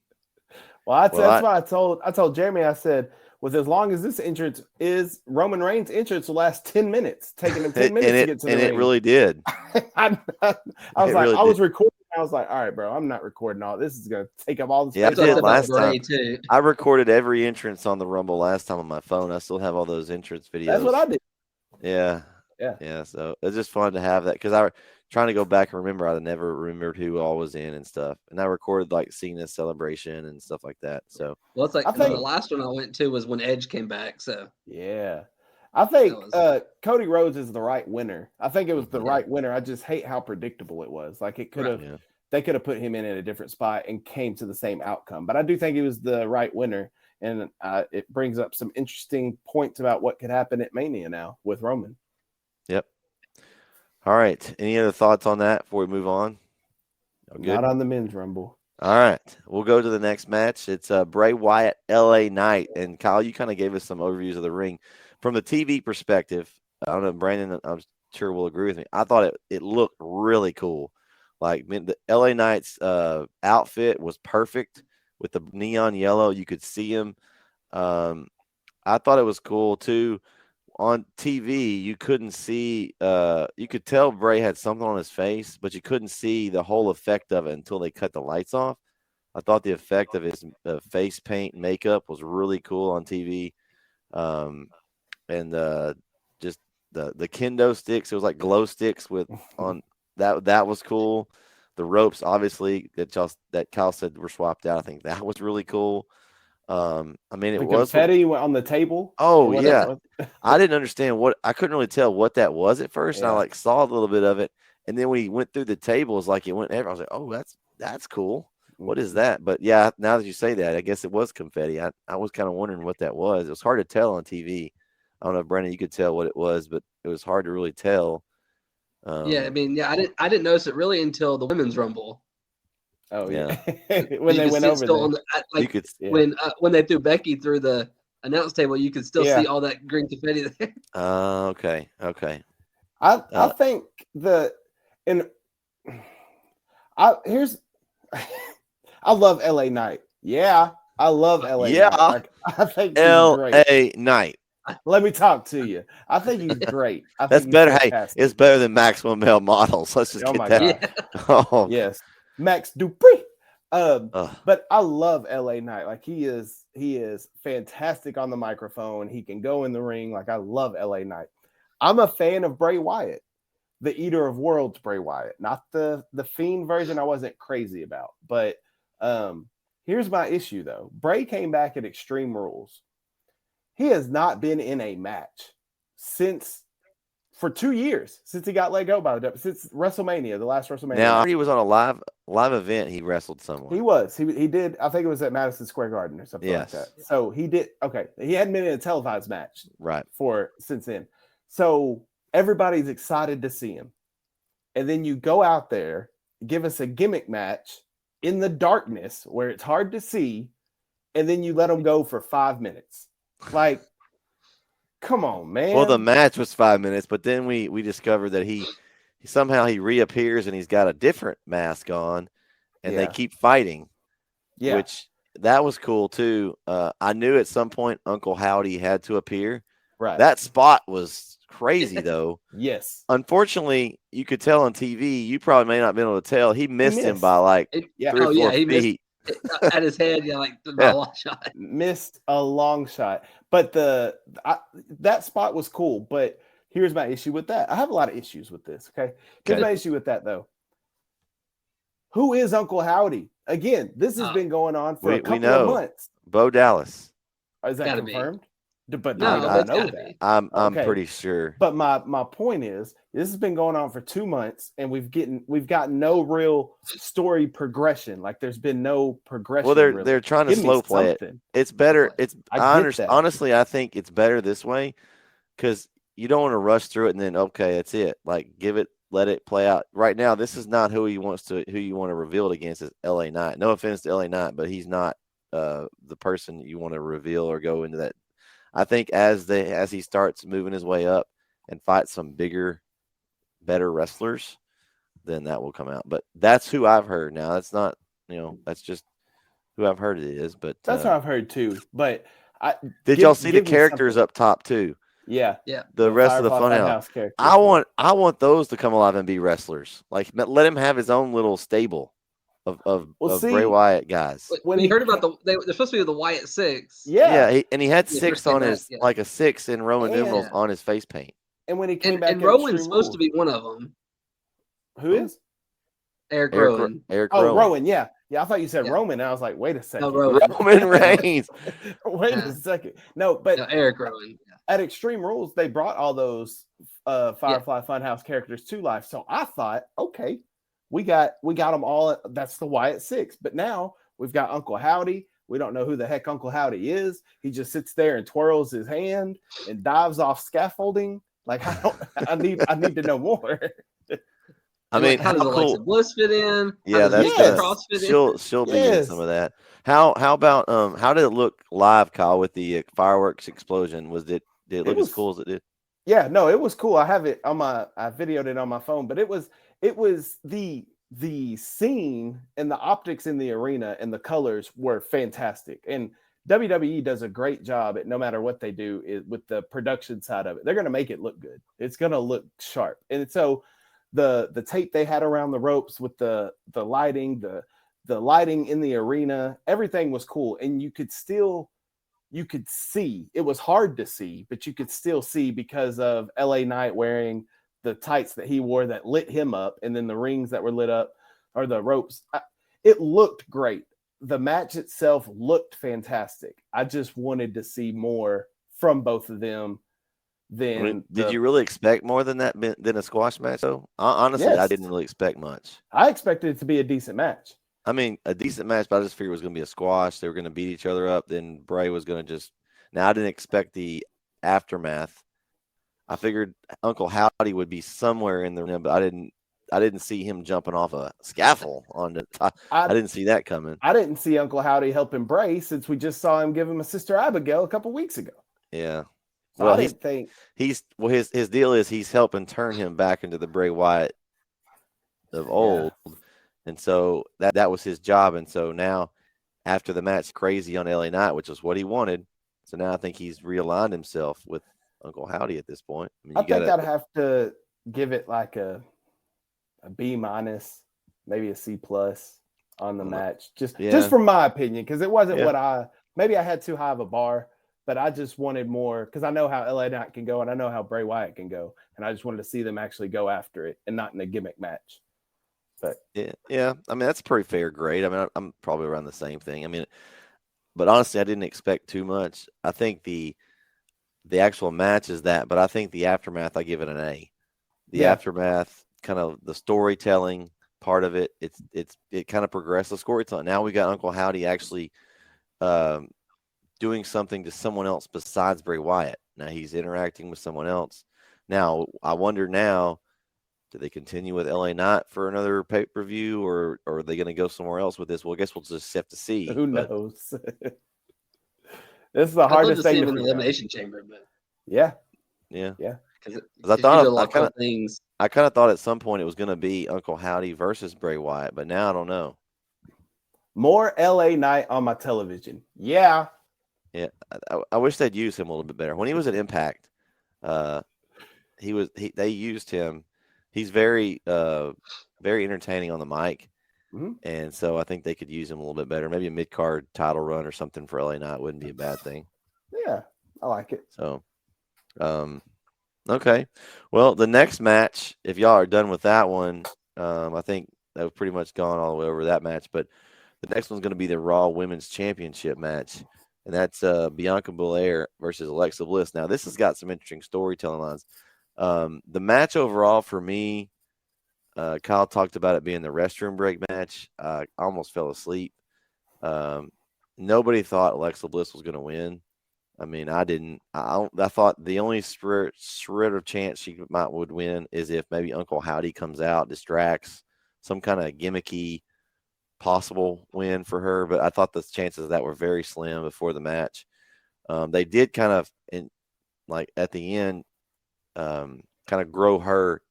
that's why I told Jeremy. I said, with as long as this entrance is, Roman Reigns' entrance will last 10 minutes, taking him 10 minutes to get to the ring. And it really did. I was recording. I was like, all right, bro, I'm not recording all this. Is going to take up all the space. Yeah, I did last time. Too. I recorded every entrance on the Rumble last time on my phone. I still have all those entrance videos. That's what I did. Yeah. Yeah, so it's just fun to have that because I was trying to go back and remember. I never remembered who all was in and stuff, and I recorded like Cena's celebration and stuff like that. So it's like the last one I went to was when Edge came back. So yeah, I think Cody Rhodes is the right winner. I think it was the right winner. I just hate how predictable it was. Like it could have, they could have put him in at a different spot and came to the same outcome. But I do think he was the right winner, and it brings up some interesting points about what could happen at Mania now with Roman. Yep. All right. Any other thoughts on that before we move on? Not on the men's Rumble. All right, we'll go to the next match. It's Bray Wyatt, LA Knight, and Kyle, you kind of gave us some overviews of the ring from the TV perspective. I don't know, Brandon. I'm sure will agree with me. I thought it looked really cool. Like the LA Knight's outfit was perfect with the neon yellow. You could see him. I thought it was cool too. On TV, you couldn't see. You could tell Bray had something on his face, but you couldn't see the whole effect of it until they cut the lights off. I thought the effect of his face paint and makeup was really cool on TV, and just the kendo sticks. It was like glow sticks with on that. That was cool. The ropes, obviously, that Kyle said were swapped out. I think that was really cool. I mean, it The was confetti went on the table. Oh What yeah, that was. I didn't understand I couldn't really tell what that was at first. And I Yeah. like saw a little bit of it, and then when he went through the tables, like it went everywhere. I was like, oh, that's cool. What is that? But yeah, now that you say that, I guess it was confetti. I was kind of wondering what that was. It was hard to tell on TV. I don't know, Brennan, you could tell what it was, but it was hard to really tell. Yeah, I mean, yeah, I didn't notice it really until the women's rumble. Oh Yeah. yeah. When You they could went see it over still there. on the you like could. Yeah. when they threw Becky through the announce table, you could still Yeah. see all that green confetti there. Okay. I think here's I love LA Knight. Yeah, I love LA Yeah. Knight. Like, I think he's great. L.A. Knight. Let me talk to you. I think he's great. I think That's he's better. Hey, fantastic. it's better than Maximum Male Models. Let's just Oh get my that. God. Yeah. Oh, Yes, Max Dupree. ugh. But I love LA Knight. Like he is fantastic on the microphone. He can go in the ring. Like I love LA Knight. I'm a fan of Bray Wyatt, the Eater of Worlds Bray Wyatt, not the Fiend version. I wasn't crazy about. But here's my issue though. Bray came back at Extreme Rules. He has not been in a match for 2 years since he got let go by the since WrestleMania, the last WrestleMania. Now he was on a live event. He wrestled someone. He was. He did. I think it was at Madison Square Garden or something like Yes. that. So he did. Okay, he hadn't been in a televised match Right. since then. So everybody's excited to see him, and then you go out there, give us a gimmick match in the darkness where it's hard to see, and then you let him go for 5 minutes. Like, come on, man. Well, the match was 5 minutes, but then we discovered that he somehow reappears and he's got a different mask on, and they Yeah. keep fighting. Yeah. Which that was cool too. I knew at some point Uncle Howdy had to appear. Right. That spot was crazy though. Yes. Unfortunately, you could tell on TV. You probably may not have been able to tell. He missed him missed. by like Yeah. 3 or 4 he missed feet. at his head. Yeah, like the Yeah. long shot. Missed a long shot, but that spot was cool. But here's my issue with that. I have a lot of issues with this. Okay, here's my issue with that though. Who is Uncle Howdy? Again, this has been going on for a couple of months. Bo Dallas. Is that Gotta confirmed? But No, I it's don't know gotta that. be. I'm Okay. pretty sure. But my point is, this has been going on for 2 months, and we've gotten no real story progression. Like there's been no progression. Well, really. they're trying to Give me slow play it. something. It's better. It's I get that. honestly, I think it's better this way because you don't want to rush through it and then okay, that's it. Like let it play out. Right now, this is not who you want to reveal it against is LA Knight. No offense to LA Knight, but he's not the person you want to reveal or go into that. I think as he starts moving his way up and fight some bigger, better wrestlers, then that will come out. But that's who I've heard. Now that's not, that's just who I've heard it is. But That's what I've heard too. But did y'all see the characters up top too? Yeah. The rest of the Funhouse characters. I want those to come alive and be wrestlers. Like let him have his own little stable of Bray Wyatt guys. When you heard about they're supposed to be the Wyatt Six. Yeah. He had Yeah, 6 first on came his back, yeah. like a 6 in Roman And- numerals on his face paint. And when he came back, And at Rowan's Extreme supposed to Rules- be one of them. Who is? Eric Eric Rowan. Rowan. Rowan. Yeah. I thought you said Yeah. Roman. And I was like, wait a second. No, Rowan. Roman Reigns. Wait Yeah. a second. No, but No, Eric Rowan. Yeah. at Extreme Rules, they brought all those Firefly Funhouse characters to life. So I thought, okay, we got them all. That's the Wyatt Six. But now we've got Uncle Howdy. We don't know who the heck Uncle Howdy is. He just sits there and twirls his hand and dives off scaffolding. Like I need to know more. I And mean, like, how how does Alexa cool? Bliss fit in? How Yeah, does that's Yes. gonna Cross fit in? she'll be in some Yes. of that. How about how did it look live, Kyle, with the fireworks explosion? Did it look as was cool as it did? Yeah, no, it was cool. I have it on I videoed it on my phone, but it was the scene and the optics in the arena and the colors were fantastic. And WWE does a great job at no matter what they do with the production side of it. They're going to make it look good. It's going to look sharp. And so the tape they had around the ropes with the lighting, the lighting in the arena, everything was cool. And you could see, it was hard to see, but you could still see because of LA Knight wearing the tights that he wore that lit him up, and then the rings that were lit up, or the ropes. It looked great. The match itself looked fantastic. I just wanted to see more from both of them. Did you really expect more than that than a squash match, though? Honestly, I Yes. didn't really expect much. I expected it to be a decent match. I mean, a decent match, but I just figured it was going to be a squash. They were going to beat each other up. Then Bray was going to just. Now, I didn't expect the aftermath. I figured Uncle Howdy would be somewhere in the ring, but I didn't see him jumping off a scaffold on the top. I didn't see that coming. I didn't see Uncle Howdy helping Bray since we just saw him give him a Sister Abigail a couple weeks ago. Yeah. So Well, I didn't think his deal is he's helping turn him back into the Bray Wyatt of old. Yeah. And so that was his job. And so now after the match, crazy on LA Knight, which is what he wanted. So now I think he's realigned himself with Uncle Howdy at this point. I think I'd have to give it like a B-, maybe a C+ on the match. Just from my opinion, because it wasn't what maybe I had too high of a bar, but I just wanted more because I know how LA Knight can go and I know how Bray Wyatt can go. And I just wanted to see them actually go after it and not in a gimmick match. But yeah. I mean, that's a pretty fair grade. I mean, I'm probably around the same thing. I mean, but honestly, I didn't expect too much. I think the actual match is that, but I think the aftermath, I give it an A. The aftermath, kind of the storytelling part of it, it kind of progressed the storytelling. Now we got Uncle Howdy actually doing something to someone else besides Bray Wyatt. Now he's interacting with someone else. Now I wonder now, do they continue with LA Knight for another pay-per-view, or are they going to go somewhere else with this? Well, I guess we'll just have to see. Who knows? This is the hardest thing in the elimination chamber, but yeah. Because I kind of thought at some point it was going to be Uncle Howdy versus Bray Wyatt, but now I don't know. More LA Knight on my television. Yeah. I wish they'd use him a little bit better. When he was at Impact, they used him. He's very entertaining on the mic. Mm-hmm. And so I think they could use him a little bit better. Maybe a mid-card title run or something for LA Knight wouldn't be a bad thing. Yeah, I like it. So, okay. Well, the next match, if y'all are done with that one, I think that was pretty much gone all the way over that match. But the next one's going to be the Raw Women's Championship match. And that's Bianca Belair versus Alexa Bliss. Now, this has got some interesting storytelling lines. The match overall for me, Kyle talked about it being the restroom break match. I almost fell asleep. Nobody thought Alexa Bliss was going to win. I mean, I didn't. I thought the only shred of chance she would win is if maybe Uncle Howdy comes out, distracts, some kind of gimmicky possible win for her. But I thought the chances of that were very slim before the match. They did kind of, at the end, kind of grow her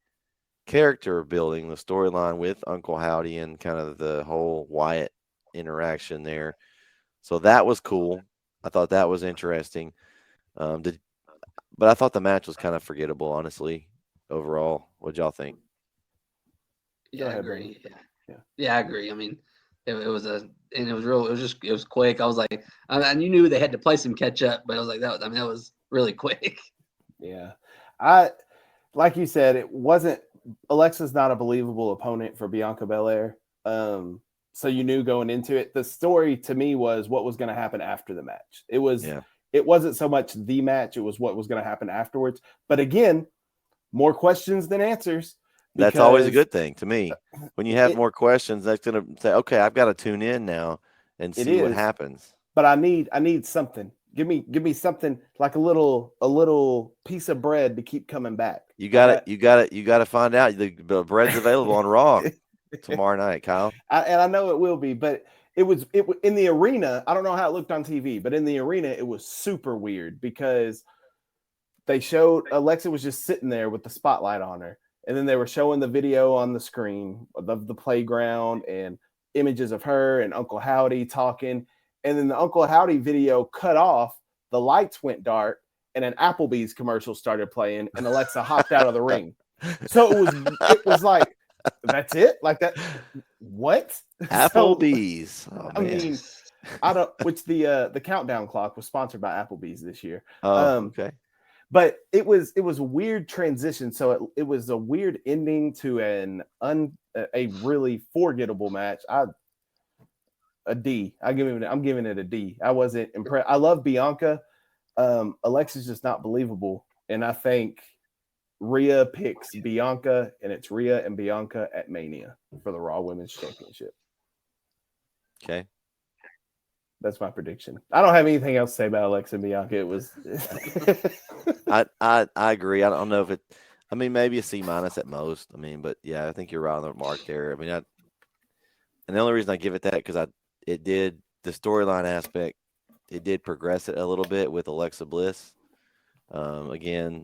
character building, the storyline with Uncle Howdy and kind of the whole Wyatt interaction there. So that was cool. I thought that was interesting. But I thought the match was kind of forgettable, honestly, overall. What'd y'all think? Yeah, I agree. Yeah, I agree. I mean, it was quick. I was like, and you knew they had to play some catch up, but I was like, that was really quick. Yeah. Like you said, Alexa's not a believable opponent for Bianca Belair. So you knew going into it. The story to me was what was going to happen after the match. It wasn't so much the match, it was what was going to happen afterwards. But again, more questions than answers. That's always a good thing to me. When you have more questions, that's going to say, okay, I've got to tune in now and see what happens. But I need something. Give me something like a little piece of bread to keep coming back. You got to find out. The bread's available on Raw tomorrow night, Kyle. And I know it will be, but it was in the arena. I don't know how it looked on TV, but in the arena, it was super weird because they showed Alexa was just sitting there with the spotlight on her. And then they were showing the video on the screen of the playground and images of her and Uncle Howdy talking. And then the Uncle Howdy video cut off, the lights went dark, and an Applebee's commercial started playing, and Alexa hopped out of the ring. So it was like, that's it? Like that? What? Applebee's. So, I mean, the countdown clock was sponsored by Applebee's this year. Okay. But it was a weird transition. So it was a weird ending to a really forgettable match. I'm giving it a D. I wasn't impressed. I love Bianca. Alexa's just not believable. And I think Rhea picks Bianca, and it's Rhea and Bianca at Mania for the Raw Women's Championship. Okay. That's my prediction. I don't have anything else to say about Alexa and Bianca. It was I agree. I don't know if maybe a C- at most. But yeah, I think you're right on the mark there. And the only reason I give it that because the storyline aspect, it did progress it a little bit with Alexa Bliss. Again,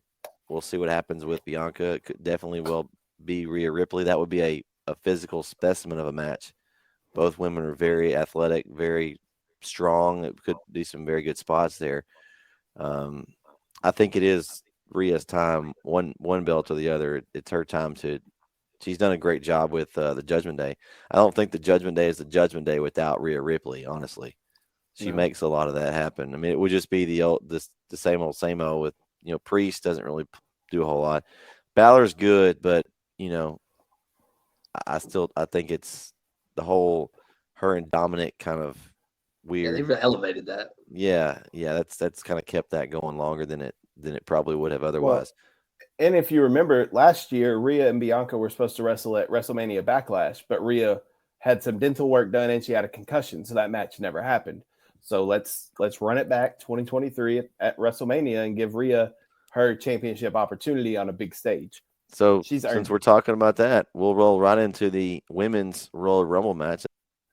we'll see what happens with Bianca. It could definitely will be Rhea Ripley. That would be a physical specimen of a match. Both women are very athletic, very strong. It could be some very good spots there. I think it is Rhea's time, one belt or the other. It's her time she's done a great job with the Judgment Day. I don't think the Judgment Day is the Judgment Day without Rhea Ripley, honestly. She makes a lot of that happen. It would just be the same old with, Priest doesn't really do a whole lot. Balor's good, but, I think it's the whole her and Dominic kind of weird. Yeah, they've elevated that. Yeah, that's kind of kept that going longer than it probably would have otherwise. Well, and if you remember last year, Rhea and Bianca were supposed to wrestle at WrestleMania Backlash, but Rhea had some dental work done and she had a concussion, so that match never happened. So let's run it back 2023 at WrestleMania and give Rhea her championship opportunity on a big stage. So since we're talking about that, we'll roll right into the women's Royal Rumble match.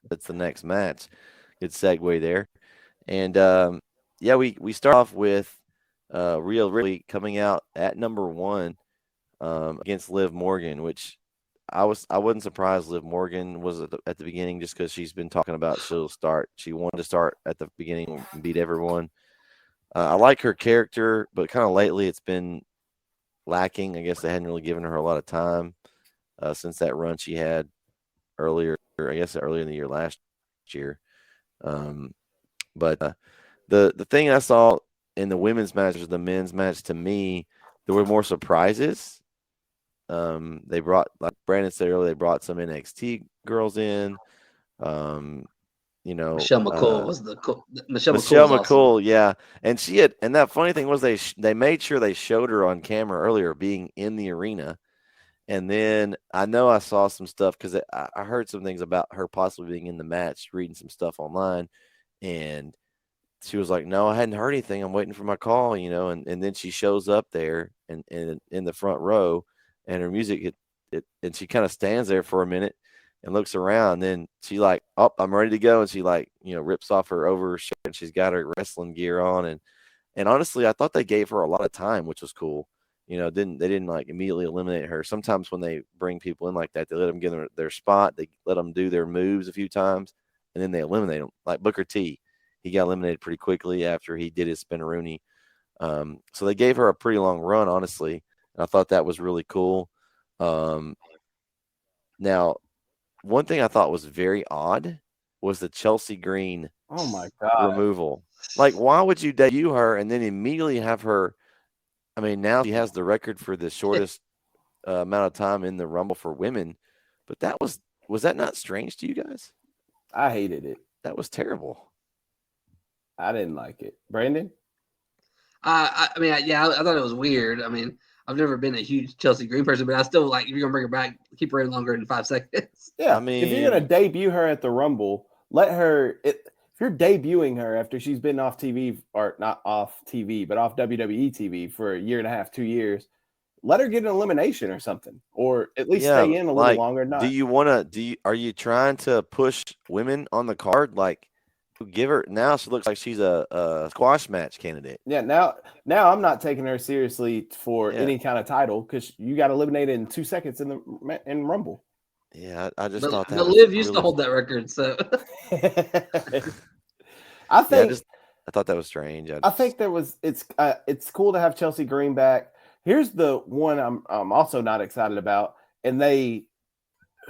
That's the next match. Good segue there. And we start off with Rhea Ripley coming out at number 1 against Liv Morgan, which I wasn't surprised Liv Morgan was at the beginning just because she's been talking about she wanted to start at the beginning and beat everyone. I like her character, but kind of lately it's been lacking. I guess they hadn't really given her a lot of time since that run she had earlier in the year last year. But the thing I saw in the women's match was the men's match. To me, there were more surprises. They brought, like Brandon said earlier, they brought some NXT girls in. Michelle McCool was Michelle McCool, awesome. yeah. And that funny thing was they made sure they showed her on camera earlier being in the arena. And then I know I saw some stuff because I heard some things about her possibly being in the match, reading some stuff online. And she was like, no, I hadn't heard anything. I'm waiting for my call, and then she shows up there and in the front row and her music, and she kind of stands there for a minute and looks around. And then she like, oh, I'm ready to go. And she rips off her overshirt and she's got her wrestling gear on. And honestly, I thought they gave her a lot of time, which was cool. They didn't like immediately eliminate her. Sometimes when they bring people in like that, they let them get their spot. They let them do their moves a few times, and then they eliminate them. Like Booker T, he got eliminated pretty quickly after he did his spinneroonie. So they gave her a pretty long run, honestly, and I thought that was really cool. Now, one thing I thought was very odd was the Chelsea Green removal. Like, why would you debut her and then immediately have her? Now she has the record for the shortest amount of time in the Rumble for women, but was that not strange to you guys? I hated it. That was terrible. I didn't like it. Brandon? I thought it was weird. I've never been a huge Chelsea Green person, but I still like, if you're gonna bring her back, keep her in longer than 5 seconds. Yeah, if you're gonna debut her at the Rumble, let her. If you're debuting her after she's been off TV, or not off TV, but off WWE TV for a year and a half, 2 years, let her get an elimination or something, or at least stay in a little longer. Are you trying to push women on the card? Like, give her now. She looks like she's a squash match candidate. Yeah, now I'm not taking her seriously for any kind of title, because you got eliminated in 2 seconds in Rumble. Yeah, I just thought that. But Liv used to hold that record, so I think I thought that was strange. I think it's cool to have Chelsea Green back. Here's the one I'm also not excited about, and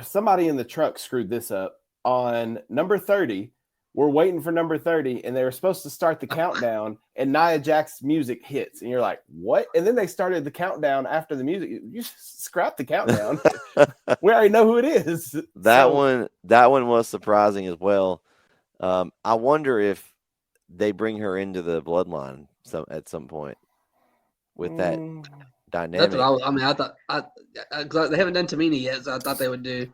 somebody in the truck screwed this up on number 30. We're waiting for number 30, and they were supposed to start the countdown, and Nia Jax's music hits, and you're like, what? And then they started the countdown after the music. You scrap the countdown. We already know who it is. That one was surprising as well. I wonder if they bring her into the bloodline at some point with that dynamic. That's what I thought. They haven't done Tamina yet, so I thought they would do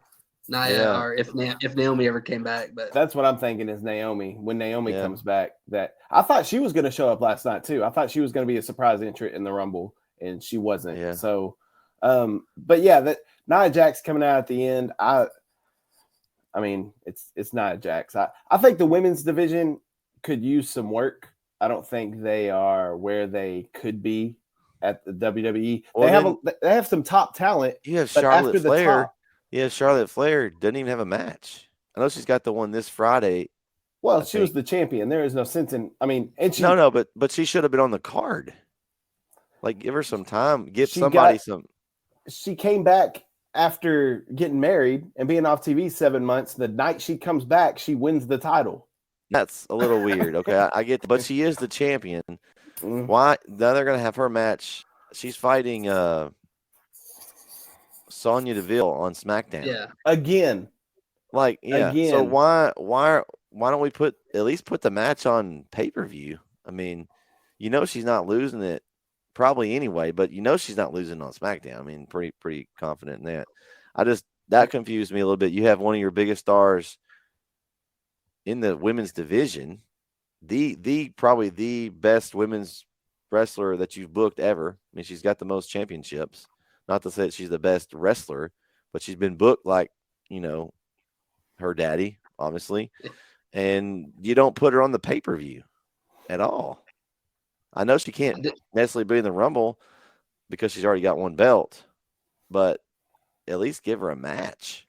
Nia, or if Naomi ever came back. But that's what I'm thinking is Naomi. When Naomi comes back, that I thought she was going to show up last night too. I thought she was going to be a surprise entrant in the Rumble, and she wasn't. Yeah. So, but yeah, that Nia Jax coming out at the end. I mean, it's Nia Jax. I think the women's division could use some work. I don't think they are where they could be at the WWE. Well, they have some top talent. You have Charlotte Flair. Yeah, Charlotte Flair doesn't even have a match. I know she's got the one this Friday. Well, she was the champion. There is no sense in. I mean, and she but she should have been on the card. Like, give her some time. Give somebody some. She came back after getting married and being off TV 7 months. The night she comes back, she wins the title. That's a little weird. Okay, I get, but she is the champion. Why? Now they're gonna have her match. She's fighting Sonya Deville on SmackDown. Yeah. Again. So why don't we put the match on pay-per-view? I mean, she's not losing it probably anyway, but she's not losing on SmackDown. I mean, pretty confident in that. That confused me a little bit. You have one of your biggest stars in the women's division, probably the best women's wrestler that you've booked ever. I mean, she's got the most championships. Not to say that she's the best wrestler, but she's been booked like, her daddy, obviously. And you don't put her on the pay-per-view at all. I know she can't necessarily be in the Rumble because she's already got one belt, but at least give her a match.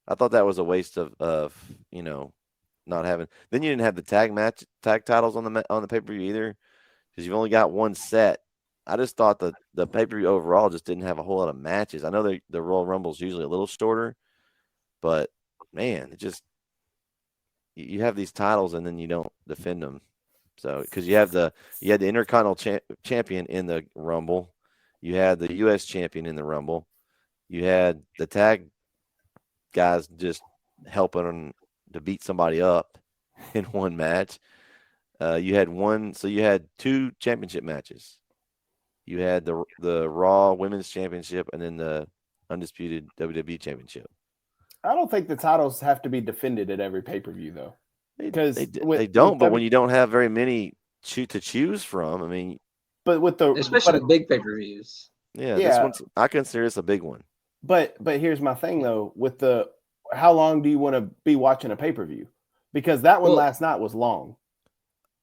I thought that was a waste of not having. Then you didn't have the tag titles on the pay-per-view either, because you've only got one set. I just thought the pay-per-view overall just didn't have a whole lot of matches. I know the Royal Rumble is usually a little shorter, but man, it just you have these titles and then you don't defend them. So because you had the Intercontinental champion in the Rumble, you had the U.S. champion in the Rumble, you had the tag guys just helping them to beat somebody up in one match. You had two championship matches. You had the Raw Women's Championship and then the undisputed WWE Championship. I don't think the titles have to be defended at every pay-per-view, though. Because they don't. But when you don't have very many to choose from, I mean, especially the big pay-per-views. Yeah, this one's, I consider this a big one. But here's my thing though, with how long do you want to be watching a pay-per-view? Because that one last night was long.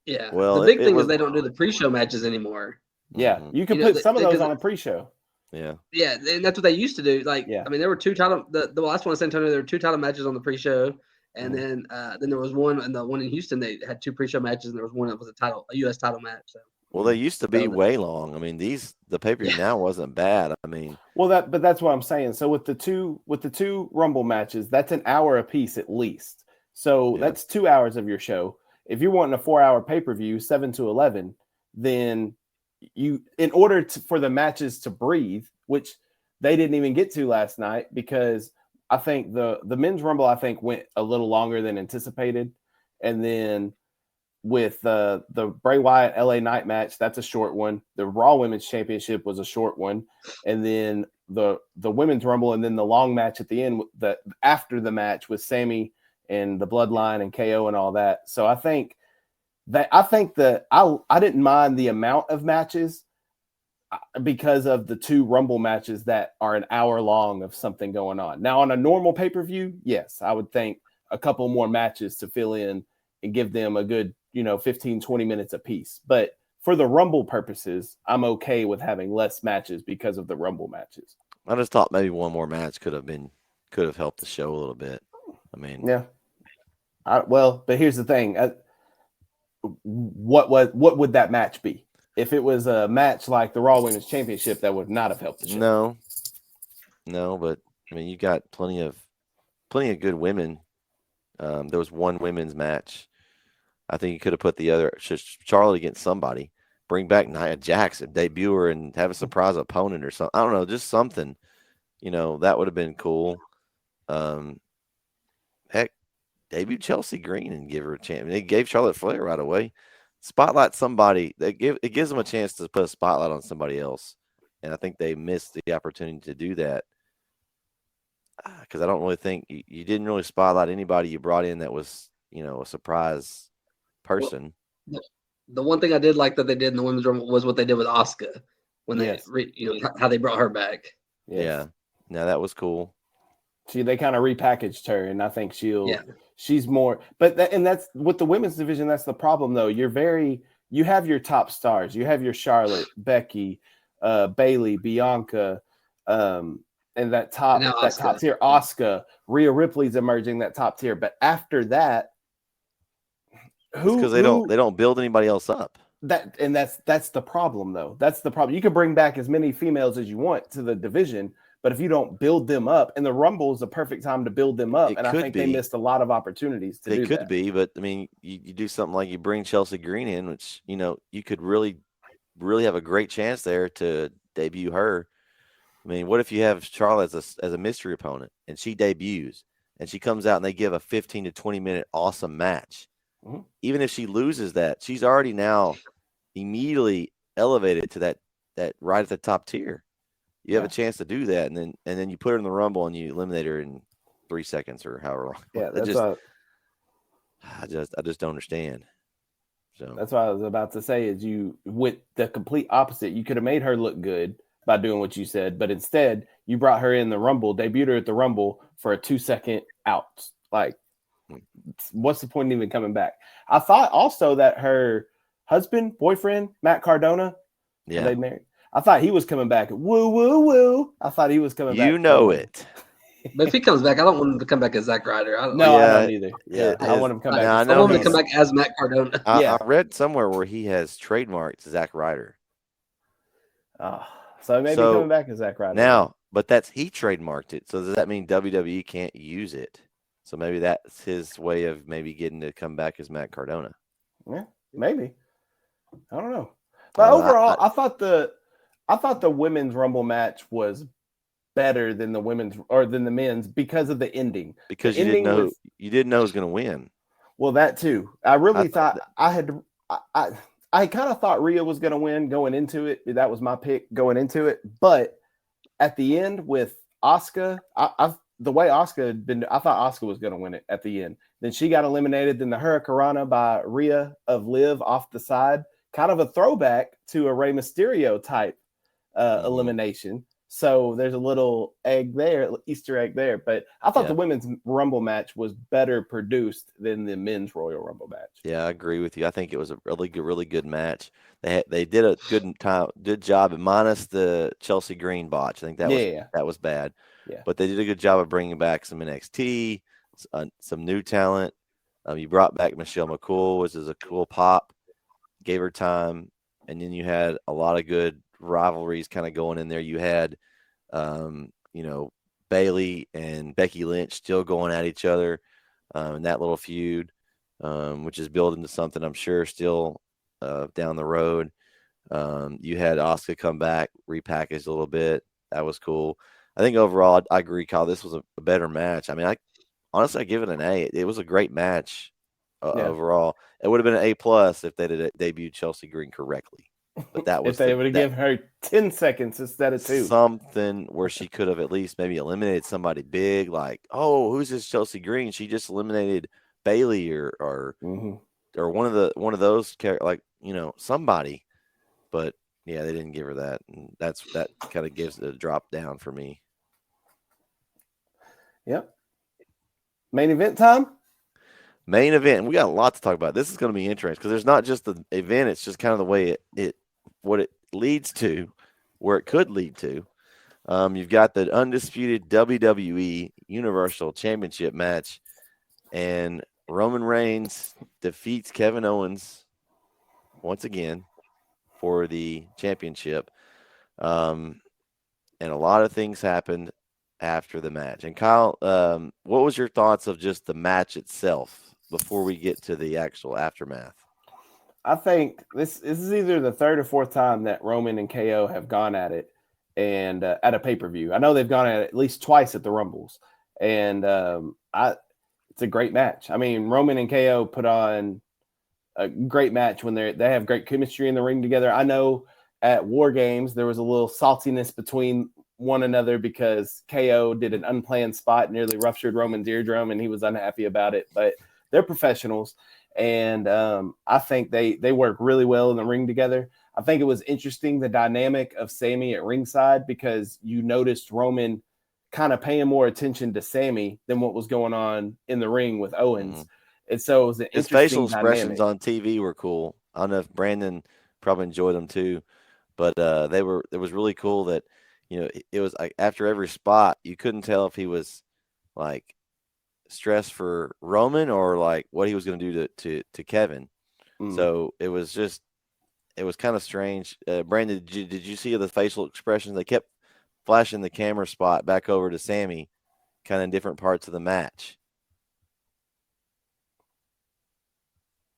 Yeah. Well, the big thing is they don't do the pre-show matches anymore. Yeah, you can put some of those on a pre-show. Yeah. Yeah, and that's what they used to do. Like, I mean, there were two title. The last one in San Antonio, there were two title matches on the pre-show, and then there was one, and the one in Houston, they had two pre-show matches, and there was one that was a U.S. title match. So. Well, they used to be way long. I mean, the pay-per-view now wasn't bad. I mean, but that's what I'm saying. So with the two Rumble matches, that's an hour apiece at least. So that's 2 hours of your show. If you're wanting a 4-hour pay-per-view, 7 to 11, then in order for the matches to breathe, which they didn't even get to last night, because I think the men's Rumble went a little longer than anticipated, and then with the Bray Wyatt LA Knight match, that's a short one. The Raw Women's Championship was a short one, and then the Women's Rumble, and then the long match at the end, after the match with Sami and the bloodline and KO and all that. So I think that I didn't mind the amount of matches because of the 2 Rumble matches that are an hour long of something going on. Now, on a normal pay-per-view, yes, I would think a couple more matches to fill in and give them a good, 15, 20 minutes apiece. But for the Rumble purposes, I'm okay with having less matches because of the Rumble matches. I just thought maybe one more match could have helped the show a little bit. I mean, yeah. But here's the thing. What would that match be? If it was a match like the Raw Women's Championship, that would not have helped the show. No, but I mean, you got plenty of good women. There was one women's match. I think you could have put the other Charlotte against somebody. Bring back Nia Jax and debut her and have a surprise opponent or something. I don't know, just something. That would have been cool. Heck, debut Chelsea Green and give her a chance. They gave Charlotte Flair right away. Spotlight somebody. It gives them a chance to put a spotlight on somebody else, and I think they missed the opportunity to do that because I don't really think you didn't really spotlight anybody you brought in that was a surprise person. Well, the one thing I did like that they did in the women's rumble was what they did with Asuka when they how they brought her back. Yes. Yeah, no, that was cool. They kind of repackaged her, and I think she's more. But that's with the women's division. That's the problem, though. You have your top stars. You have your Charlotte, Becky, Bailey, Bianca, and that top tier. Asuka, Rhea Ripley's emerging that top tier. But after that, because they don't build anybody else up. That's the problem, though. That's the problem. You can bring back as many females as you want to the division. But if you don't build them up, and the Rumble is the perfect time to build them up, and I think they missed a lot of opportunities to do that. It could be, but I mean, you do something like you bring Chelsea Green in, which you could really, really have a great chance there to debut her. I mean, what if you have Charlotte as a mystery opponent, and she debuts, and she comes out and they give a 15 to 20 minute awesome match? Mm-hmm. Even if she loses that, she's already now immediately elevated to that right at the top tier. You have a chance to do that, and then you put her in the Rumble and you eliminate her in 3 seconds or however long. Yeah, I just don't understand. So that's what I was about to say. Is you with the complete opposite? You could have made her look good by doing what you said, but instead you brought her in the Rumble, debuted her at the Rumble for a 2-second out. Like, what's the point in even coming back? I thought also that her boyfriend Matt Cardona, they married. I thought he was coming back. Woo, woo, woo. I thought he was coming back. It. But if he comes back, I don't want him to come back as Zack Ryder. I don't either. Yeah, I want him to come back. I want him to come back as Matt Cardona. I read somewhere where he has trademarked Zack Ryder. So maybe coming back as Zack Ryder. Now, but he trademarked it. So does that mean WWE can't use it? So maybe that's his way of maybe getting to come back as Matt Cardona. Yeah, maybe. I don't know. But overall, I thought the women's Rumble match was better than the men's because of the ending. Because you didn't know who was going to win. Well, that too. I really thought I kind of thought Rhea was going to win going into it. That was my pick going into it. But at the end with Asuka, the way Asuka had been, I thought Asuka was going to win it at the end. Then she got eliminated. Then the Hurricanrana by Rhea of Liv off the side, kind of a throwback to a Rey Mysterio type elimination. So there's a little Easter egg there. But I thought the women's Rumble match was better produced than the men's Royal Rumble match. Yeah, I agree with you. I think it was a really good match. They did a good job, minus the Chelsea Green botch. I think that was bad. Yeah. But they did a good job of bringing back some NXT, some new talent. You brought back Michelle McCool, which is a cool pop. Gave her time, and then you had a lot of good rivalries kind of going in there. You had, Bailey and Becky Lynch still going at each other in that little feud, which is building to something I'm sure still down the road. You had Asuka come back, repackaged a little bit. That was cool. I think overall, I agree, Kyle. This was a better match. I mean, I give it an A. It was a great match overall. It would have been an A+ if they did debut Chelsea Green correctly. but that was if they would have given her 10 seconds instead of 2. something where she could have at least maybe eliminated somebody big, like, oh, who's this Chelsea Green? She just eliminated Bailey or one of those like, somebody. But yeah, they didn't give her that, and that kind of gives it a drop down for me. Yep. Main event time. Main event. We got a lot to talk about. This is going to be interesting because there's not just the event; it's just kind of the way what it leads to, where it could lead to. You've got the undisputed WWE Universal Championship match, and Roman Reigns defeats Kevin Owens once again for the championship. And a lot of things happened after the match. And Kyle, what was your thoughts of just the match itself before we get to the actual aftermath? I think this is either the third or fourth time that Roman and KO have gone at it, and at a pay-per-view. I know they've gone at least twice at the Rumbles, and it's a great match. I mean, Roman and KO put on a great match when they have great chemistry in the ring together. I know at War Games there was a little saltiness between one another because KO did an unplanned spot, nearly ruptured Roman's eardrum, and he was unhappy about it. But they're professionals, and I think they work really well in the ring together. I think it was interesting, the dynamic of Sammy at ringside, because you noticed Roman kind of paying more attention to Sammy than what was going on in the ring with Owens. Mm-hmm. And so it was an his interesting facial expressions dynamic. on TV were cool. I don't know if Brandon probably enjoyed them too, but it was really cool that, it was like after every spot, you couldn't tell if he was like stressed for Roman or like what he was going to do to Kevin. Mm. So it was kind of strange. Brandon, did you see the facial expressions? They kept flashing the camera spot back over to Sammy, kind of in different parts of the match.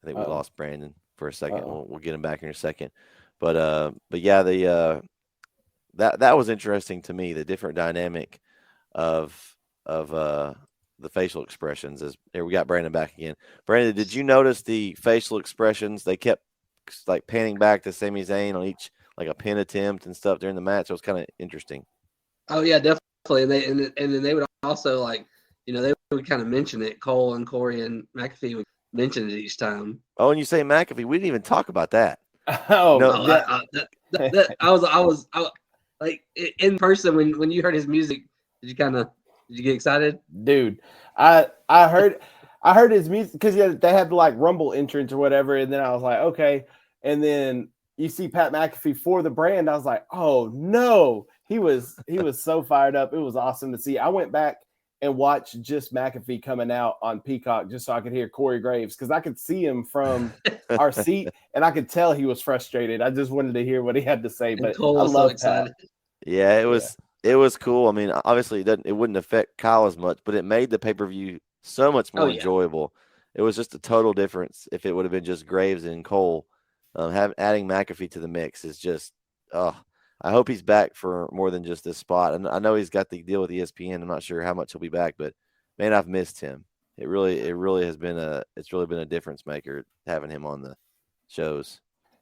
I think we lost Brandon for a second. We'll get him back in a second. But yeah, that was interesting to me, the different dynamic of the facial expressions. Here we got Brandon back again. Brandon, did you notice the facial expressions? They kept like panning back to Sami Zayn on each, like a pin attempt and stuff during the match. It was kind of interesting. Oh yeah, definitely. And then they would also, like, they would kind of mention it. Cole and Corey and McAfee would mention it each time. Oh, and you say McAfee? We didn't even talk about that. Oh no, I was like, in person when you heard his music. Did you get excited, dude? I heard his music because they had the like Rumble entrance or whatever, and then I was like, okay. And then you see Pat McAfee for the brand. I was like, oh no, he was so fired up. It was awesome to see. I went back and watched just McAfee coming out on Peacock just so I could hear Corey Graves, because I could see him from our seat and I could tell he was frustrated. I just wanted to hear what he had to say. But Cole was so excited. Yeah, it was cool. I mean, obviously it wouldn't affect Kyle as much, but it made the pay-per-view so much more enjoyable. It was just a total difference if it would have been just Graves and Cole. Adding McAfee to the mix is just, I hope he's back for more than just this spot. And I know he's got the deal with ESPN. I'm not sure how much he'll be back, but man, I've missed him. It really has been a difference maker having him on the shows.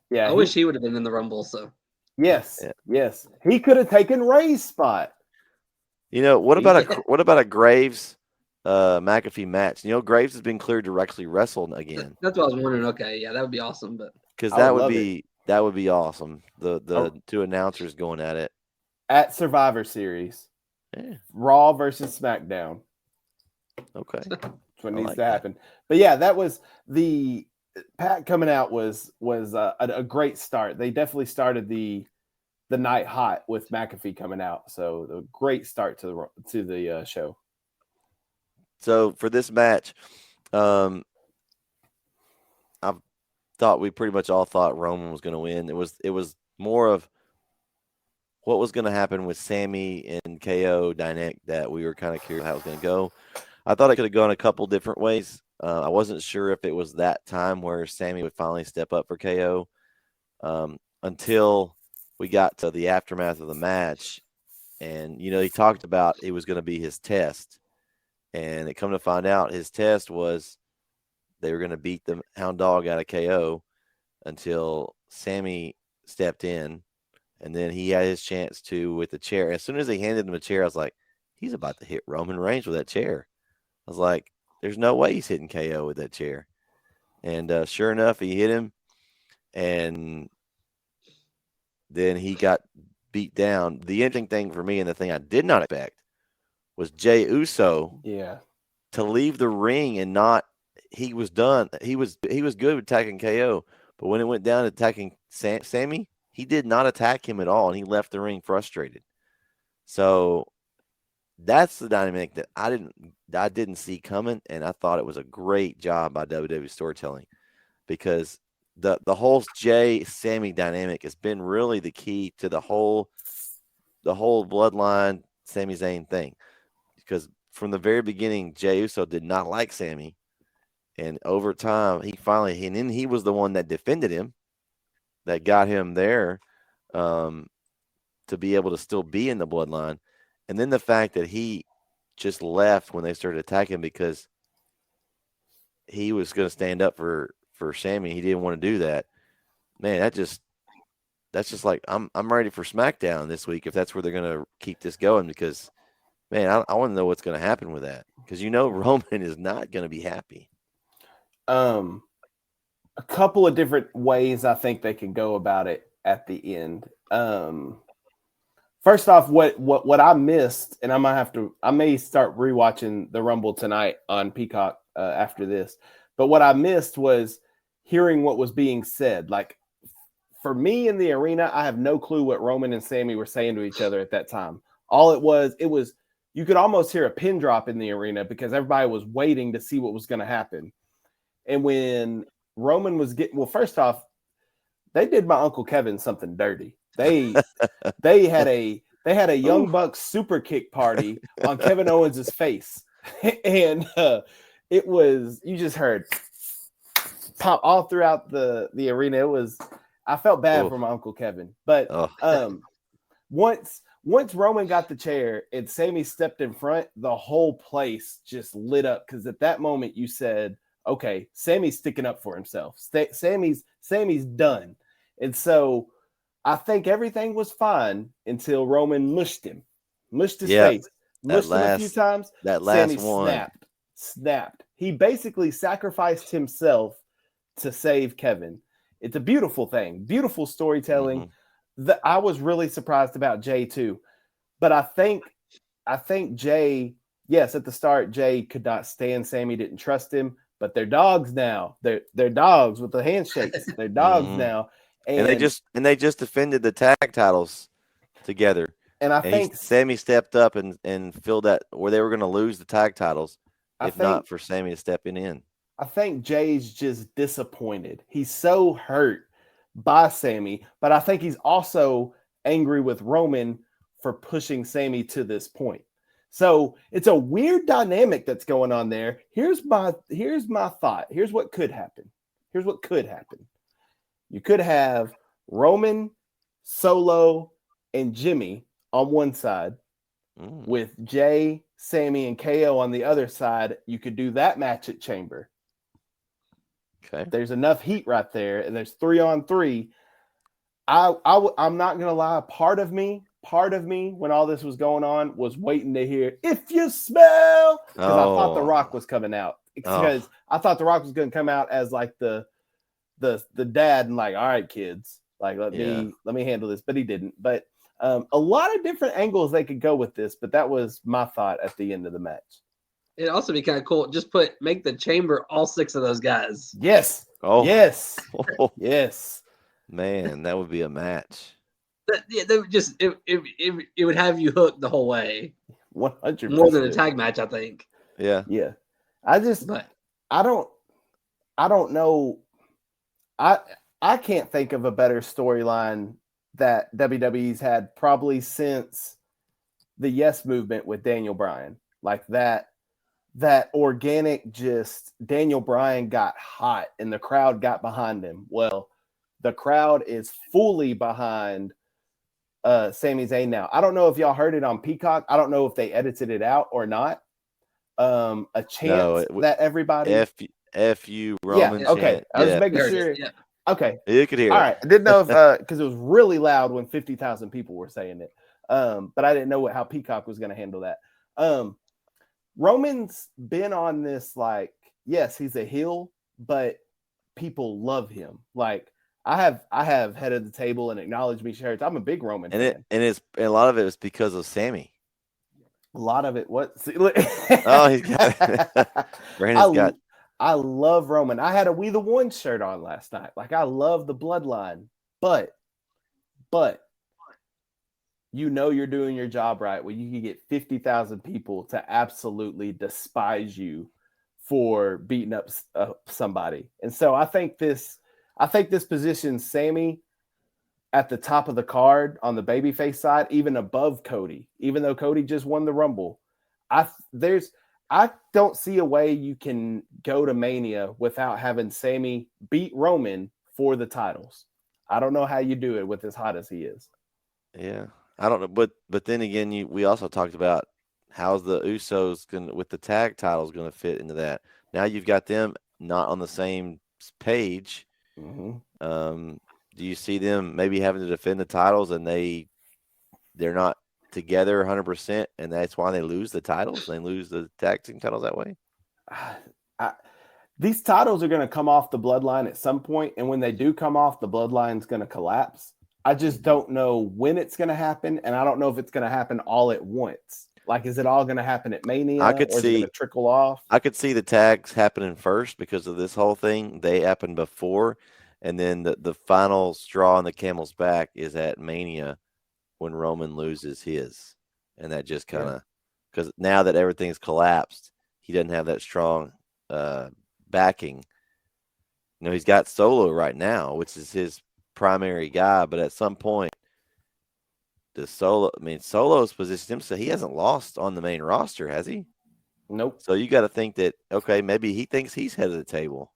Yeah, I wish he would have been in the Rumble. So yes, he could have taken Ray's spot. What about a Graves McAfee match? Graves has been cleared to actually wrestle again. That's what I was wondering. Okay, yeah, that would be awesome, but because that would be awesome. The two announcers going at it at Survivor Series, Raw versus SmackDown. Okay, that's what needs to happen. But yeah, that was the Pat coming out was a great start. They definitely started the night hot with McAfee coming out. So a great start to the show. So for this match, I thought we pretty much all thought Roman was going to win. It was more of what was going to happen with Sammy and KO dynamic that we were kind of curious how it was going to go. I thought it could have gone a couple different ways. I wasn't sure if it was that time where Sammy would finally step up for KO until we got to the aftermath of the match. And, he talked about it was going to be his test. And it come to find out his test was they were going to beat the hound dog out of KO until Sammy stepped in, and then he had his chance to with the chair. As soon as they handed him a chair, I was like, he's about to hit Roman Reigns with that chair. I was like, there's no way he's hitting KO with that chair. And sure enough, he hit him, and then he got beat down. The interesting thing for me, and the thing I did not expect, was Jey Uso to leave the ring and not. He was done. He was good with attacking KO, but when it went down to attacking Sammy, he did not attack him at all, and he left the ring frustrated. So that's the dynamic that I didn't see coming, and I thought it was a great job by WWE storytelling, because the whole Jey Sammy dynamic has been really the key to the whole bloodline Sami Zayn thing, because from the very beginning, Jey Uso did not like Sammy. And over time, and then he was the one that defended him, that got him there to be able to still be in the bloodline. And then the fact that he just left when they started attacking because he was going to stand up for Sammy. He didn't want to do that. Man, that's just like, I'm ready for SmackDown this week if that's where they're going to keep this going, because, man, I want to know what's going to happen with that, because Roman is not going to be happy. A couple of different ways I think they can go about it at the end. First off, what I missed, and I may start rewatching the Rumble tonight on Peacock after this, but what I missed was hearing what was being said. Like, for me in the arena, I have no clue what Roman and Sammy were saying to each other at that time. All it was you could almost hear a pin drop in the arena because everybody was waiting to see what was going to happen. And when Roman was first off, they did my Uncle Kevin something dirty. They had a Young Bucks super kick party on Kevin Owens' face. And it was, you just heard pop all throughout the arena. I felt bad for my Uncle Kevin. But once Roman got the chair and Sammy stepped in front, the whole place just lit up, because at that moment you said, okay, Sammy's sticking up for himself. Sammy's done. And so I think everything was fine until Roman mushed his face, mushed him a few times. That last Sammy one snapped. He basically sacrificed himself to save Kevin. It's a beautiful thing, beautiful storytelling. Mm-hmm. I was really surprised about Jey too, but I think Jey, yes, at the start Jey could not stand Sammy, didn't trust him. But they're dogs now. They're dogs with the handshakes. They're dogs now. And they just defended the tag titles together. And I think Sammy stepped up and filled that where they were going to lose the tag titles not for Sammy stepping in. I think Jay's just disappointed. He's so hurt by Sammy, but I think he's also angry with Roman for pushing Sammy to this point. So it's a weird dynamic that's going on there. Here's my thought. Here's what could happen. You could have Roman, Solo, and Jimmy on one side, with Jey, Sammy, and KO on the other side. You could do that match at Chamber. Okay. There's enough heat right there, and there's 3-on-3. I'm not gonna lie. Part of me, when all this was going on, was waiting to hear "If You Smell," because I thought The Rock was coming out. Because I thought The Rock was going to come out as like the dad and like, all right, kids, like let me handle this, but he didn't. But a lot of different angles they could go with this, but that was my thought at the end of the match. It'd also be kind of cool. Just make the Chamber all 6 of those guys. Yes. Oh. Yes. Yes. Man, that would be a match. It would have you hooked the whole way. 100%. More than a tag match, I think. Yeah. Yeah. I don't know. I can't think of a better storyline that WWE's had probably since the Yes Movement with Daniel Bryan. Like that organic, just Daniel Bryan got hot and the crowd got behind him. Well, the crowd is fully behind Sami Zayn now. I don't know if y'all heard it on Peacock. I don't know if they edited it out or not. A chant that everybody F you Roman. Yeah, okay. Chant. I was making sure. Okay. You could hear All it. right. I didn't know if because it was really loud when 50,000 people were saying it. But I didn't know how Peacock was going to handle that. Roman's been on this, like, yes, he's a heel, but people love him. Like, I have head of the table and acknowledge me shirts. I'm a big Roman fan. And a lot of it was because of Sammy. A lot of it. What? See, Oh, he's got Brandon's got. I love Roman. I had a We the One shirt on last night. Like, I love the bloodline, but you know you're doing your job right when you can get 50,000 people to absolutely despise you for beating up somebody. And so I think this positions Sammy at the top of the card on the babyface side, even above Cody, even though Cody just won the Rumble. I don't see a way you can go to Mania without having Sammy beat Roman for the titles. I don't know how you do it with as hot as he is. Yeah, I don't know, but then again, we also talked about how's the Usos with the tag titles going to fit into that. Now you've got them not on the same page. Mm-hmm. Do you see them maybe having to defend the titles and they're not together 100%, and that's why they lose the titles? They lose the tag team titles that way. These titles are going to come off the bloodline at some point, and when they do come off, the bloodline's going to collapse. I just don't know when it's going to happen, and I don't know if it's going to happen all at once. Like, is it all going to happen at Mania, or is it going to trickle off? I could see the tags happening first because of this whole thing. They happened before, and then the final straw on the camel's back is at Mania when Roman loses his. And that just kind of – because now that everything's collapsed, he doesn't have that strong backing. You know, he's got Solo right now, which is his primary guy, but at some point, Solo's positioned himself. He hasn't lost on the main roster, has he? Nope. So you got to think that, okay, maybe he thinks he's head of the table.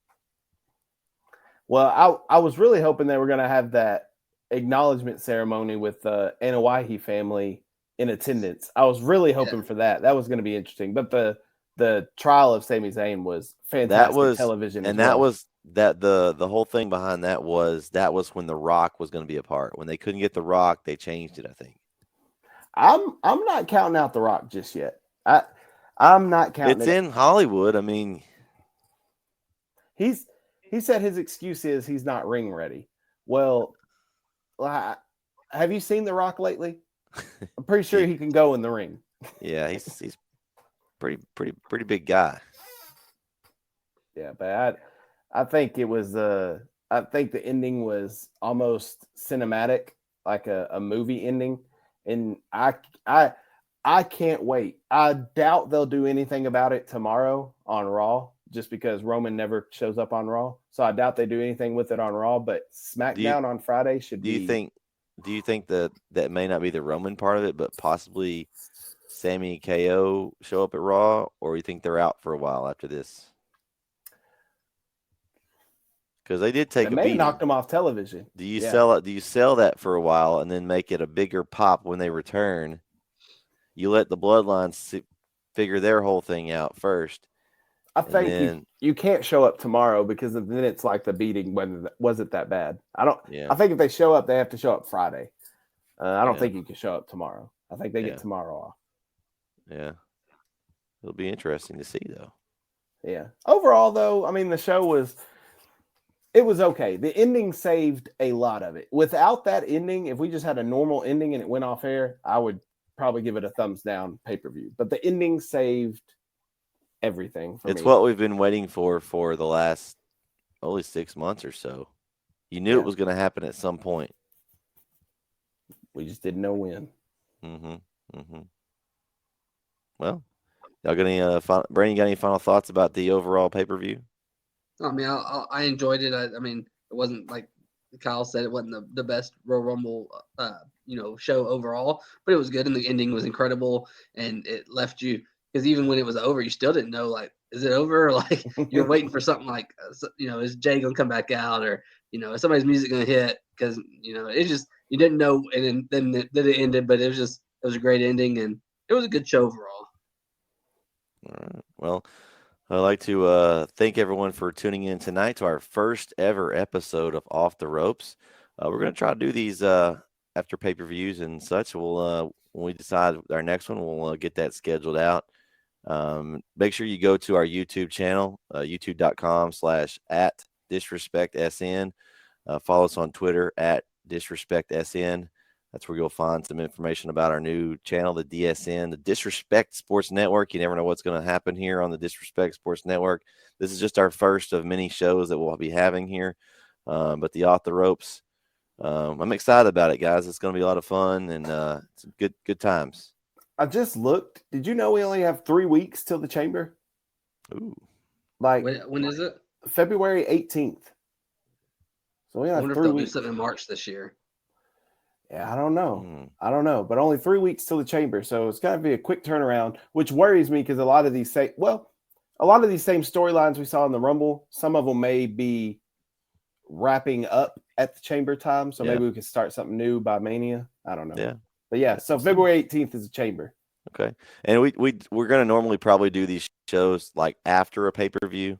Well, I was really hoping they were going to have that acknowledgement ceremony with the Anoa'i family in attendance. I was really hoping for that. That was going to be interesting. But the trial of Sami Zayn was fantastic television. And that was the whole thing behind that was when The Rock was going to be a part. When they couldn't get The Rock, they changed it, I think. I'm not counting out The Rock just yet. I'm not counting. It's in Hollywood. I mean, he said his excuse is he's not ring ready. Well, have you seen The Rock lately? I'm pretty sure he can go in the ring. Yeah, he's pretty big guy. Yeah, but I think it was I think the ending was almost cinematic, like a movie ending, and I can't wait. I doubt they'll do anything about it tomorrow on Raw, just because Roman never shows up on Raw. So I doubt they do anything with it on Raw, but SmackDown on Friday should be. Do you think that may not be the Roman part of it, but possibly Sammy and KO show up at Raw, or you think they're out for a while after this? Because they did take a beating. Knocked them off television. Do you sell it? Do you sell that for a while and then make it a bigger pop when they return? You let the bloodlines figure their whole thing out first. I think you can't show up tomorrow because then it's like the beating wasn't that bad. I think if they show up, they have to show up Friday. I don't think you can show up tomorrow. I think they get tomorrow off. Yeah. It'll be interesting to see, though. Yeah. Overall, though, I mean, the show was okay. The ending saved a lot of it. Without that ending, if we just had a normal ending and it went off air, I would probably give it a thumbs down pay-per-view. But the ending saved everything for me. It's what we've been waiting for the last only 6 months or so. You knew it was going to happen at some point. We just didn't know when. Well, y'all got any Brandon, you got any final thoughts about the overall pay-per-view? I mean, I enjoyed it. I mean, it wasn't like Kyle said, it wasn't the best Royal Rumble show overall, but it was good, and the ending was incredible, and it left you, because even when it was over, you still didn't know, like, is it over? Like, you're waiting for something like, is Jay gonna come back out, or is somebody's music gonna hit? Because it just, you didn't know, and then it ended, but it was a great ending, and it was a good show overall. All right. Well, I'd like to thank everyone for tuning in tonight to our first ever episode of Off the Ropes. We're going to try to do these after pay-per-views and such. We'll when we decide our next one, we'll get that scheduled out. Make sure you go to our YouTube channel, youtube.com/@disrespectsn. Follow us on Twitter @disrespectsn. That's where you'll find some information about our new channel, the DSN, the Disrespect Sports Network. You never know what's going to happen here on the Disrespect Sports Network. This is just our first of many shows that we'll be having here. But the Off the Ropes, I'm excited about it, guys. It's going to be a lot of fun and it's good times. I just looked. Did you know we only have 3 weeks till the chamber? Ooh. Like When is it? February 18th. So we I have wonder if 3 they'll do weeks. something in March this year. Yeah, I don't know. I don't know, but only 3 weeks till the chamber, so it's going to be a quick turnaround, which worries me because a lot of these same storylines we saw in the Rumble, some of them may be wrapping up at the chamber time, so maybe we could start something new by Mania. I don't know. Yeah, but yeah, so February 18th is the chamber. Okay, and we're going to normally probably do these shows like after a pay-per-view.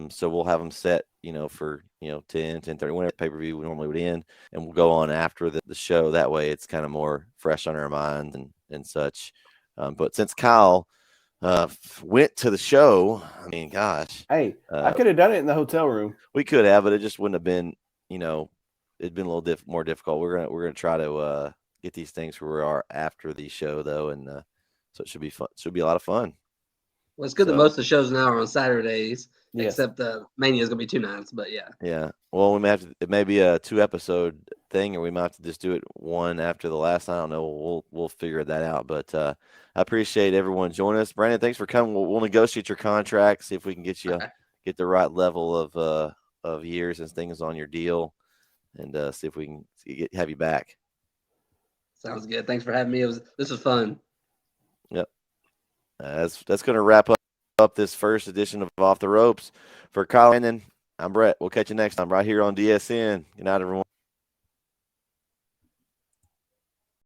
So we'll have them set, for 10:30 whenever pay-per-view we normally would end, and we'll go on after the show. That way it's kind of more fresh on our minds and such. But since Kyle went to the show, I mean, gosh, hey, I could have done it in the hotel room. We could have, but it just wouldn't have been, it'd been a little more difficult. We're gonna try to get these things where we are after the show though, and so it should be fun. It should be a lot of fun. Well, it's good that most of the shows now are on Saturdays, except the Mania is going to be 2 nights, but yeah. Yeah. Well, it may be a 2-episode thing, or we might have to just do it one after the last. I don't know. We'll figure that out. But I appreciate everyone joining us. Brandon, thanks for coming. We'll negotiate your contract, see if we can get get the right level of years and things on your deal, and see if we can have you back. Sounds good. Thanks for having me. This was fun. Yep. That's going to wrap up this first edition of Off the Ropes. For Kyle Brandon, I'm Bret. We'll catch you next time right here on DSN. Good night, everyone.